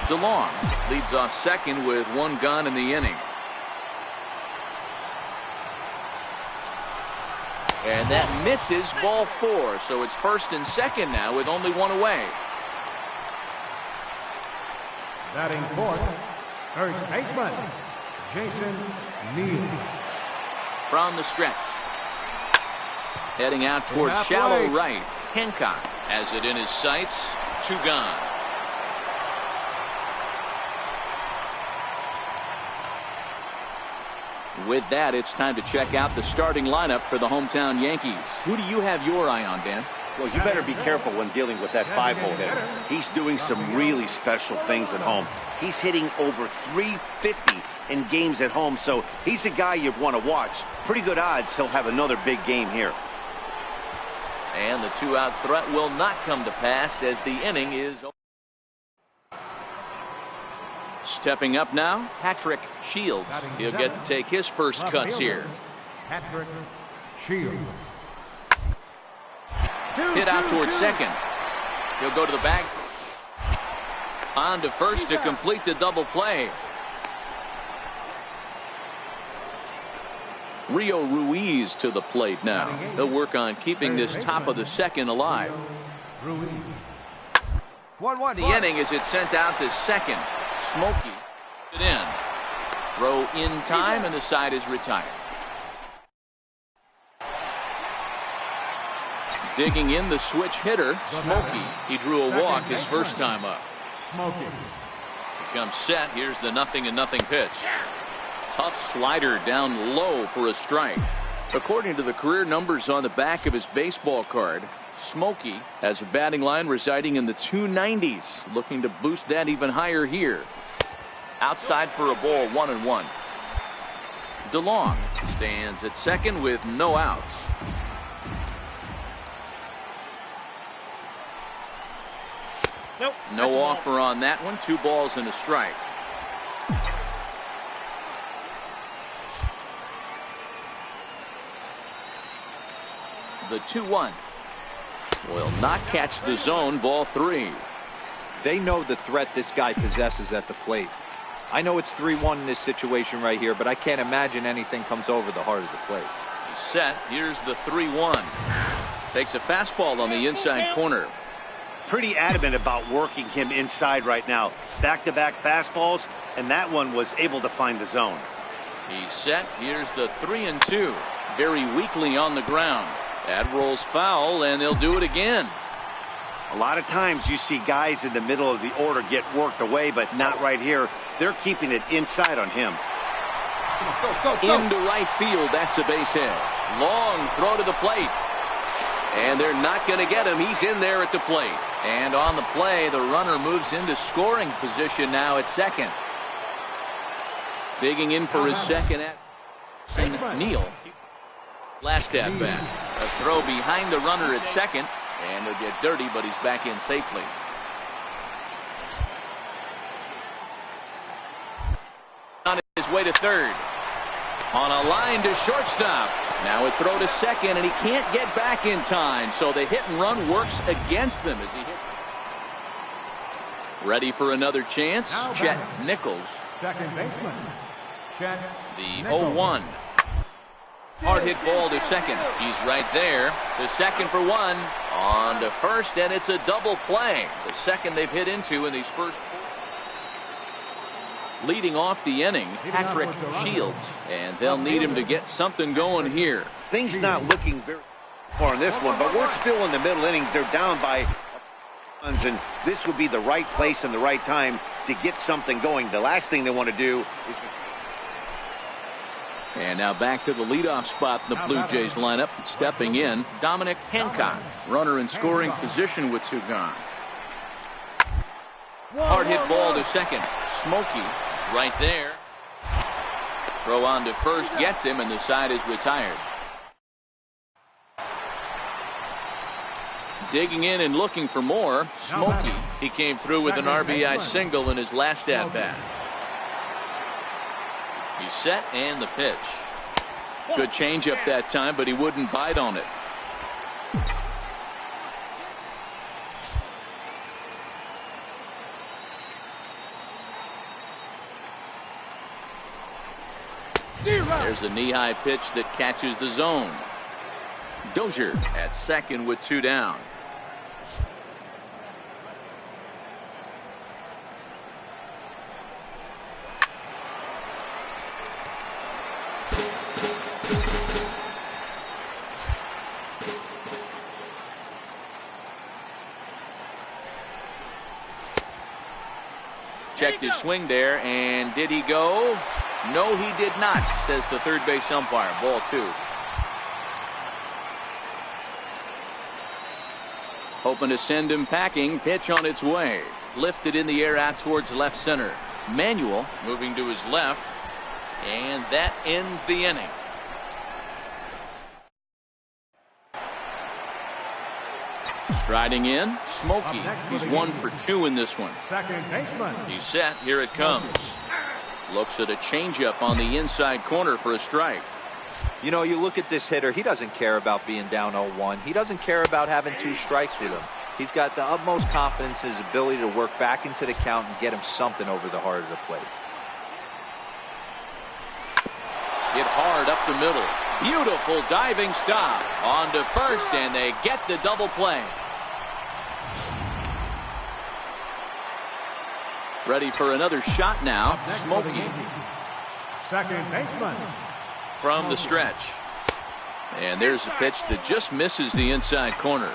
DeLong leads off second with 1 gone in the inning. And that misses, ball 4. So it's first and second now with only 1 away. Batting fourth, third baseman, Jason Neal. From the stretch. Heading out towards shallow right. Hancock has it in his sights. 2 gone. With that, it's time to check out the starting lineup for the hometown Yankees. Who do you have your eye on, Dan? Well, you better be careful when dealing with that 5-hole hitter. He's doing some really special things at home. He's hitting over 350 in games at home, so he's a guy you want to watch. Pretty good odds he'll have another big game here. And the 2-out threat will not come to pass as the inning is over. Stepping up now, Patrick Shields. He'll get to take his first cuts here. Patrick Shields. Hit out towards second. He'll go to the bag. On to first to complete the double play. Rio Ruiz to the plate now. He'll work on keeping this top of the second alive. 1-1. The inning as it's sent out to second. Smokey it in. Throw in time and the side is retired. Digging in the switch hitter, Smokey. He drew a walk his first time up. Smokey. He comes set. Here's the 0-0 pitch. Tough slider down low for a strike. According to the career numbers on the back of his baseball card, Smokey has a batting line residing in the 290s. Looking to boost that even higher here. Outside for a ball, 1-1. DeLong stands at second with no outs. Nope. No offer on that one. 2 balls and a strike. The 2-1 will not catch the zone. Ball 3. They know the threat this guy possesses at the plate. I know it's 3-1 in this situation right here, but I can't imagine anything comes over the heart of the plate. He's set. Here's the 3-1. Takes a fastball on the inside corner. Pretty adamant about working him inside right now. Back-to-back fastballs, and that one was able to find the zone. He's set. Here's the 3-2. Very weakly on the ground. That rolls foul, and they'll do it again. A lot of times you see guys in the middle of the order get worked away, but not right here. They're keeping it inside on him. Into right field. That's a base hit. Long throw to the plate. And they're not going to get him. He's in there at the plate. And on the play, the runner moves into scoring position now at second. Digging in for his second at Neal. Last at bat. A throw behind the runner at second. And he'll get dirty, but he's back in safely. On his way to third. On a line to shortstop. Now a throw to second, and he can't get back in time. So the hit and run works against them as he hits. Ready for another chance. Chet Nichols. Second baseman. Chet The Nichols. 0-1. Hard hit ball to second. He's right there. The second for one. On to first, and it's a double play. The second they've hit into in these first four. Leading off the inning, Patrick Shields. And they'll need him to get something going here. Things not looking very far in this one, but we're still in the middle innings. They're down by runs, and this would be the right place and the right time to get something going. The last thing they want to do is... And now back to the leadoff spot in the Blue Jays lineup. Stepping in, Dominic Hancock. Runner in scoring position with two gone. Hard hit ball to second. Smokey right there. Throw on to first gets him, and the side is retired. Digging in and looking for more. Smokey. He came through with an RBI single in his last at bat. He's set, and the pitch. Good changeup that time, but he wouldn't bite on it. There's a knee-high pitch that catches the zone. Dozier at second with two down. Checked his swing there, and did he go? No, he did not, says the third base umpire. Ball two. Hoping to send him packing. Pitch on its way. Lifted in the air out towards left center. Manuel moving to his left, and that ends the inning. Striding in, Smokey. He's 1 for 2 in this one. Second baseman. He's set. Here it comes. Looks at a changeup on the inside corner for a strike. You know, you look at this hitter, he doesn't care about being down 0-1. He doesn't care about having 2 strikes with him. He's got the utmost confidence in his ability to work back into the count and get him something over the heart of the plate. Hit hard up the middle. Beautiful diving stop. On to first, and they get the double play. Ready for another shot now. Smokey. Second baseman. From the stretch. And there's a pitch that just misses the inside corner.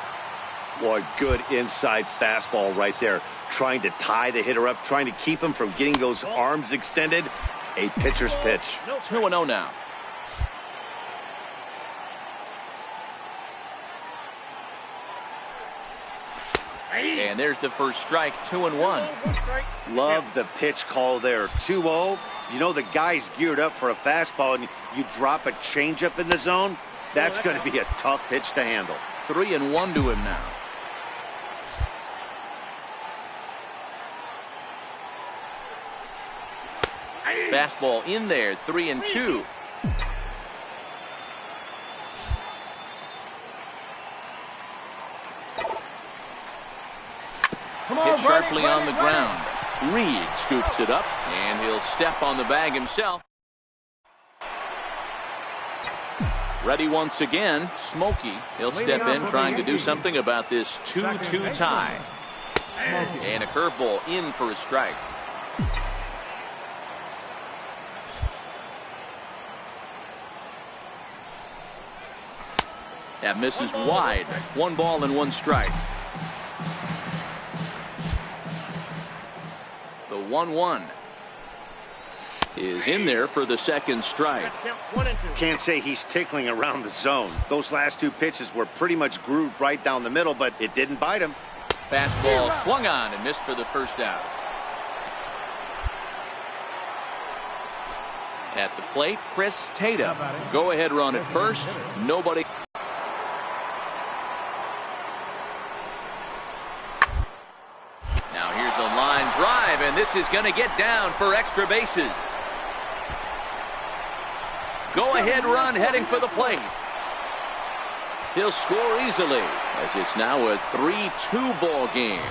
Boy, good inside fastball right there. Trying to tie the hitter up, trying to keep him from getting those arms extended. A pitcher's pitch. 2-0 now. And there's the first strike. 2-1. Love the pitch call there. 2-0. You know the guy's geared up for a fastball, and you drop a changeup in the zone. That's going to be a tough pitch to handle. 3-1 to him now. Fastball in there. 3-2. Hit sharply on the ground. Reed scoops it up, and he'll step on the bag himself. Ready once again. Smokey. He'll step in, trying to do something about this 2-2 tie. And a curveball in for a strike. That misses wide. 1 ball and 1 strike. The 1-1 is in there for the second strike. Can't say he's tickling around the zone. Those last two pitches were pretty much grooved right down the middle, but it didn't bite him. Fastball swung on and missed for the first out. At the plate, Chris Tatum. Go ahead run at first. Nobody. Now here's a line drive, and this is going to get down for extra bases. Go ahead run heading for the plate. He'll score easily as it's now a 3-2 ball game.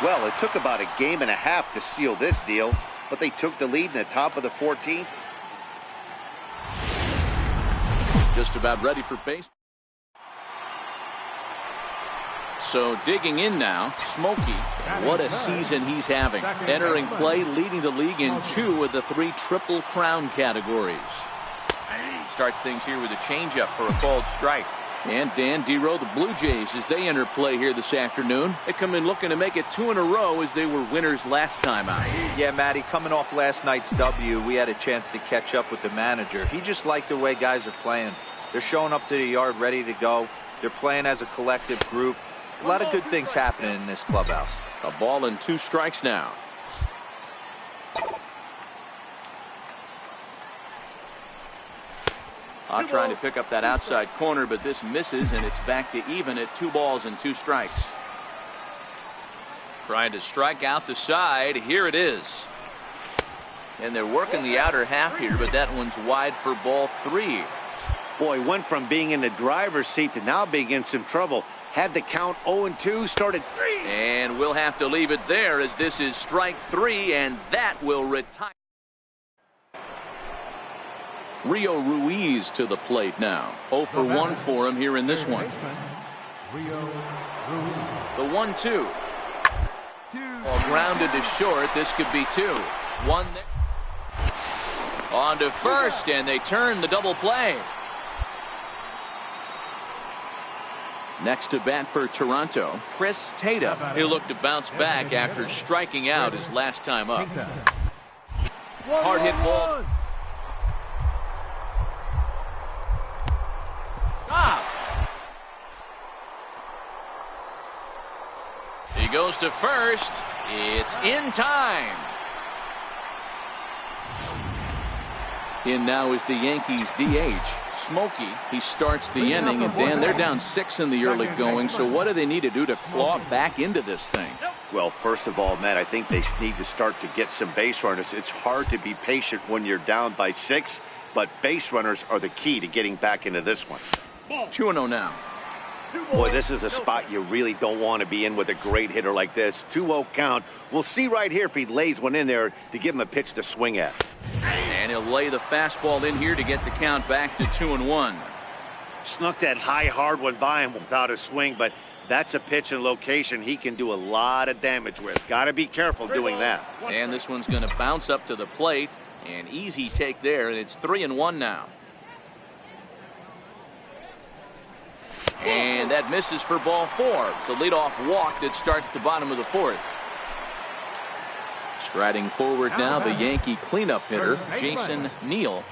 Well, it took about a game and a half to seal this deal, but they took the lead in the top of the 14th. Just about ready for base. So digging in now, Smokey. What a season he's having. Entering play, leading the league in 2 of the 3 Triple Crown categories. Starts things here with a changeup for a called strike. And Dan Dero, the Blue Jays, as they enter play here this afternoon, they come in looking to make it 2 in a row as they were winners last time out. Yeah, Matty, coming off last night's W, we had a chance to catch up with the manager. He just liked the way guys are playing. They're showing up to the yard ready to go. They're playing as a collective group. A lot of good things happening in this clubhouse. A ball and 2 strikes now. Trying to pick up that outside corner, but this misses, and it's back to even at 2 balls and 2 strikes. Trying to strike out the side. Here it is. And they're working the outer half here, but that one's wide for ball 3. Boy, went from being in the driver's seat to now being in some trouble. Had the count 0-2, started 3. And we'll have to leave it there as this is strike 3, and that will retire. Rio Ruiz to the plate now. 0 for 1 for him here in this one. The 1-2. Ball grounded to short. This could be 2. 1 there. On to first, and they turn the double play. Next to bat for Toronto, Chris Tatum. He'll look to bounce back after striking out his last time up. Hard hit ball. He goes to first. It's in time. In now is the Yankees DH, Smokey. He starts the inning, and Dan, they're down 6 in the early going, so what do they need to do to claw back into this thing? Well, first of all, Matt, I think they need to start to get some base runners. It's hard to be patient when you're down by 6, but base runners are the key to getting back into this one. 2-0 now. Boy, this is a spot you really don't want to be in with a great hitter like this. 2-0 count. We'll see right here if he lays one in there to give him a pitch to swing at. And he'll lay the fastball in here to get the count back to 2-1. Snuck that high, hard one by him without a swing, but that's a pitch and location he can do a lot of damage with. Got to be careful doing that. And this one's going to bounce up to the plate. An easy take there, and it's 3-1 now. And that misses for ball 4. It's a leadoff walk that starts the bottom of the 4th. Striding forward now, the Yankee cleanup hitter, Jason Neal.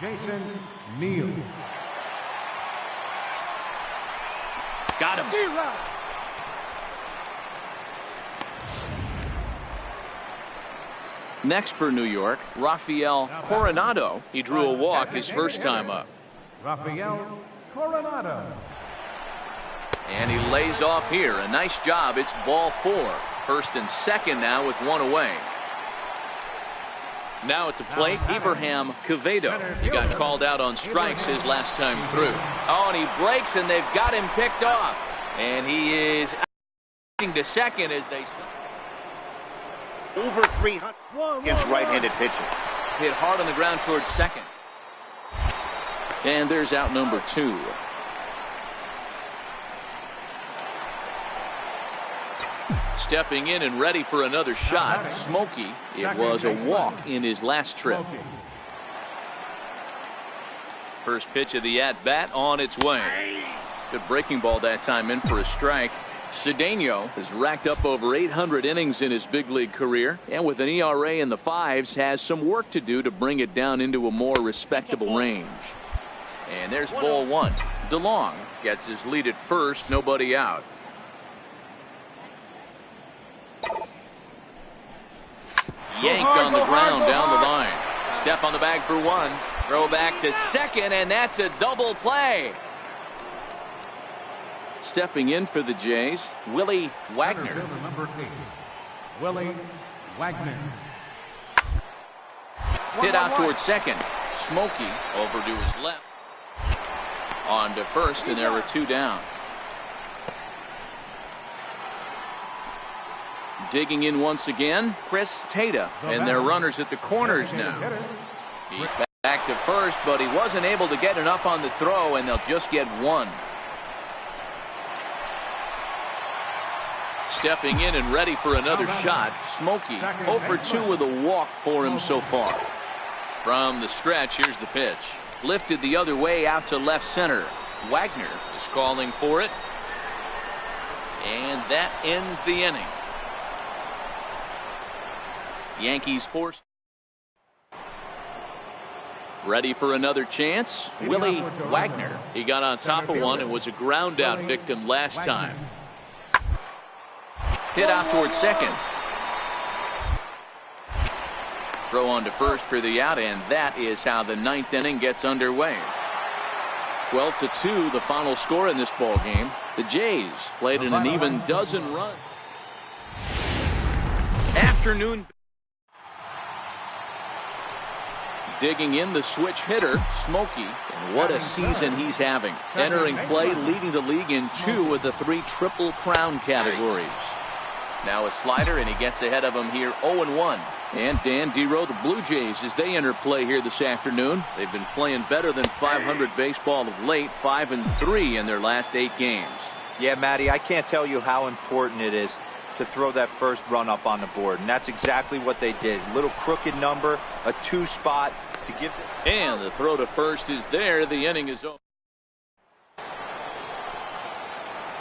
Got him. Next for New York, Rafael Coronado. He drew a walk his first time up. Rafael Coronado. And he lays off here. A nice job. It's ball 4. First and second now with 1 away. Now at the plate, Abraham Quevedo. He got called out on strikes his last time through. Oh, and he breaks, and they've got him picked off. And he is out to second as they... Over 300 against right-handed pitching. Hit hard on the ground towards second. And there's out number 2. Stepping in and ready for another shot, Smokey. It was a walk in his last trip. First pitch of the at-bat on its way. Good breaking ball that time in for a strike. Cedeno has racked up over 800 innings in his big league career, and with an ERA in the 5s has some work to do to bring it down into a more respectable range. And there's ball 1. DeLong gets his lead at first, nobody out. Yanked on the ground down the line. Step on the bag for 1. Throw back to second, and that's a double play. Stepping in for the Jays, Willie Wagner. Number 8, Willie Wagner. Hit out towards second. Smokey over to his left. On to first, and there were 2 down. Digging in once again, Chris Tata, and their runners at the corners now. He's back to first, but he wasn't able to get enough on the throw, and they'll just get 1. Stepping in and ready for another shot, Smokey 0 for 2 with a walk for him so far. From the stretch, here's the pitch. Lifted the other way out to left center. Wagner is calling for it. And that ends the inning. Yankees force. Ready for another chance. Willie Wagner. He got on top of one and was a ground out victim last time. Hit out towards second. Throw on to first for the out, and that is how the 9th inning gets underway. 12-2 the final score in this ball game. The Jays played in an even dozen runs. Afternoon. Digging in the switch hitter, Smokey, and what a season he's having. Entering play, leading the league in 2 of the 3 Triple Crown categories. Now a slider, and he gets ahead of him here 0-1. And Dan Dero, the Blue Jays, as they enter play here this afternoon. They've been playing better than 500 baseball of late, 5-3 in their last 8 games. Yeah, Matty, I can't tell you how important it is to throw that first run up on the board, and that's exactly what they did. Little crooked number, a 2 spot to give. And the throw to first is there. The inning is over.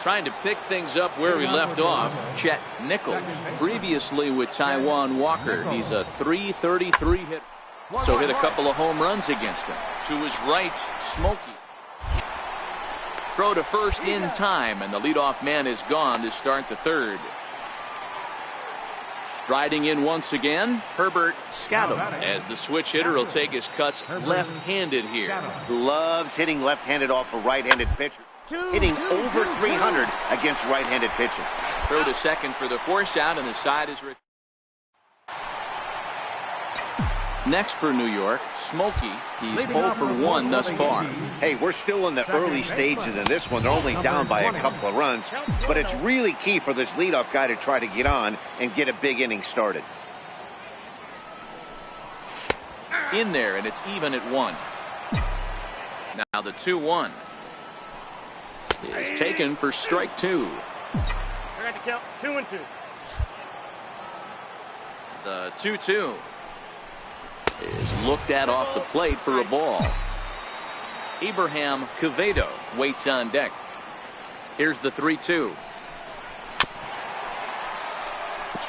Trying to pick things up where we left off, Chet Nichols, previously with Taijuan Walker. He's a .333 hit, so hit a couple of home runs against him. To his right, Smokey. Throw to first in time, and the leadoff man is gone to start the 3rd. Striding in once again, Herbert Scotto, as the switch hitter will take his cuts left-handed here. Loves hitting left-handed off a right-handed pitcher. Hitting over 300 against right-handed pitching. Throw to second for the force out, and the side is next for New York, Smokey. He's 0 for 1 thus far. Hey, we're still in the early stages of this one. They're only down by a couple of runs, but it's really key for this leadoff guy to try to get on and get a big inning started. In there, and it's even at 1. Now the 2-1 is taken for strike 2. I got to count 2-2. The 2-2 is looked at off the plate for a ball. Abraham Quevedo waits on deck. Here's the 3-2.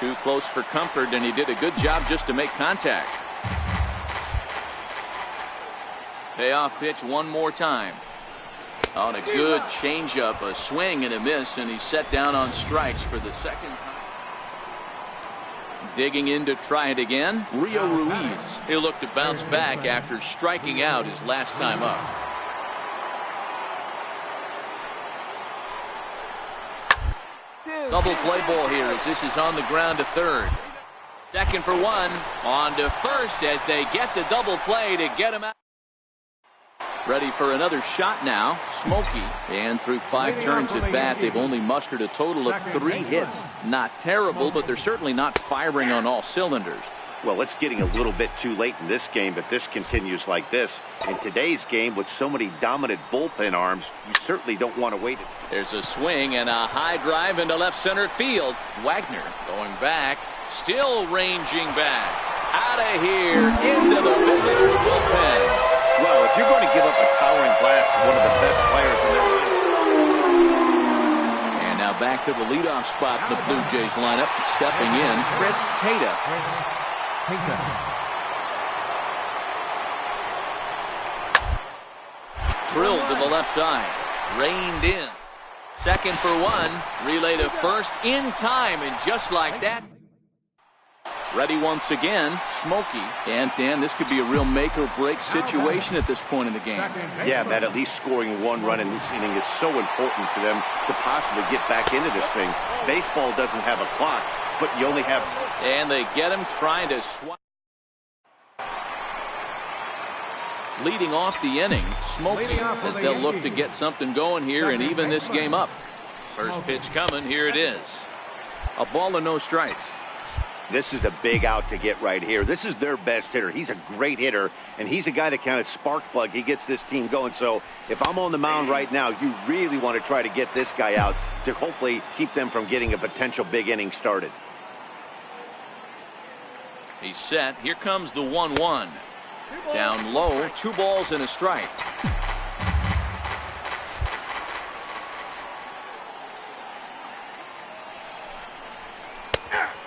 Too close for comfort, and he did a good job just to make contact. Payoff pitch one more time. On a good changeup, a swing and a miss, and he's set down on strikes for the 2nd time. Digging in to try it again, Rio Ruiz. He'll look to bounce back after striking out his last time up. Double play ball here as this is on the ground to 3rd. Second for 1, on to first as they get the double play to get him out. Ready for another shot now, Smokey. And through 5 turns at bat, they've only mustered a total of 3 hits. Not terrible, but they're certainly not firing on all cylinders. Well, it's getting a little bit too late in this game if this continues like this. In today's game, with so many dominant bullpen arms, you certainly don't want to wait. There's a swing and a high drive into left center field. Wagner going back, still ranging back. Out of here, into the visitor's bullpen. Well, if you're going to give up a towering blast to one of the best players in their league. And now back to the leadoff spot in the Blue Jays lineup. Stepping in, Chris Tata. Drilled to the left side. Reined in. Second for one. Relay to first in time, and just like that. Ready once again, Smokey. And Dan, this could be a real make-or-break situation at this point in the game. Yeah, Matt, at least scoring one run in this inning is so important for them to possibly get back into this thing. Baseball doesn't have a clock, but you only have... And they get him trying to swat. Leading off the inning, Smokey, as they'll look to get something going here and even this game up. First pitch coming, here it is. A ball and no strikes. This is a big out to get right here. This is their best hitter. He's a great hitter, and he's a guy that kind of spark plug. He gets this team going. So if I'm on the mound right now, you really want to try to get this guy out to hopefully keep them from getting a potential big inning started. He's set. Here comes the 1-1. Down low, 2 balls and a strike.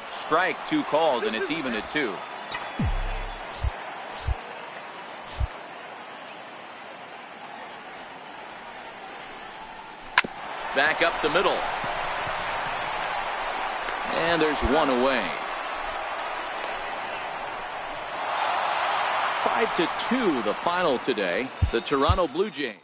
Strike 2 called, and it's even at 2. Back up the middle. And there's 1 away. 5-2 the final today. The Toronto Blue Jays.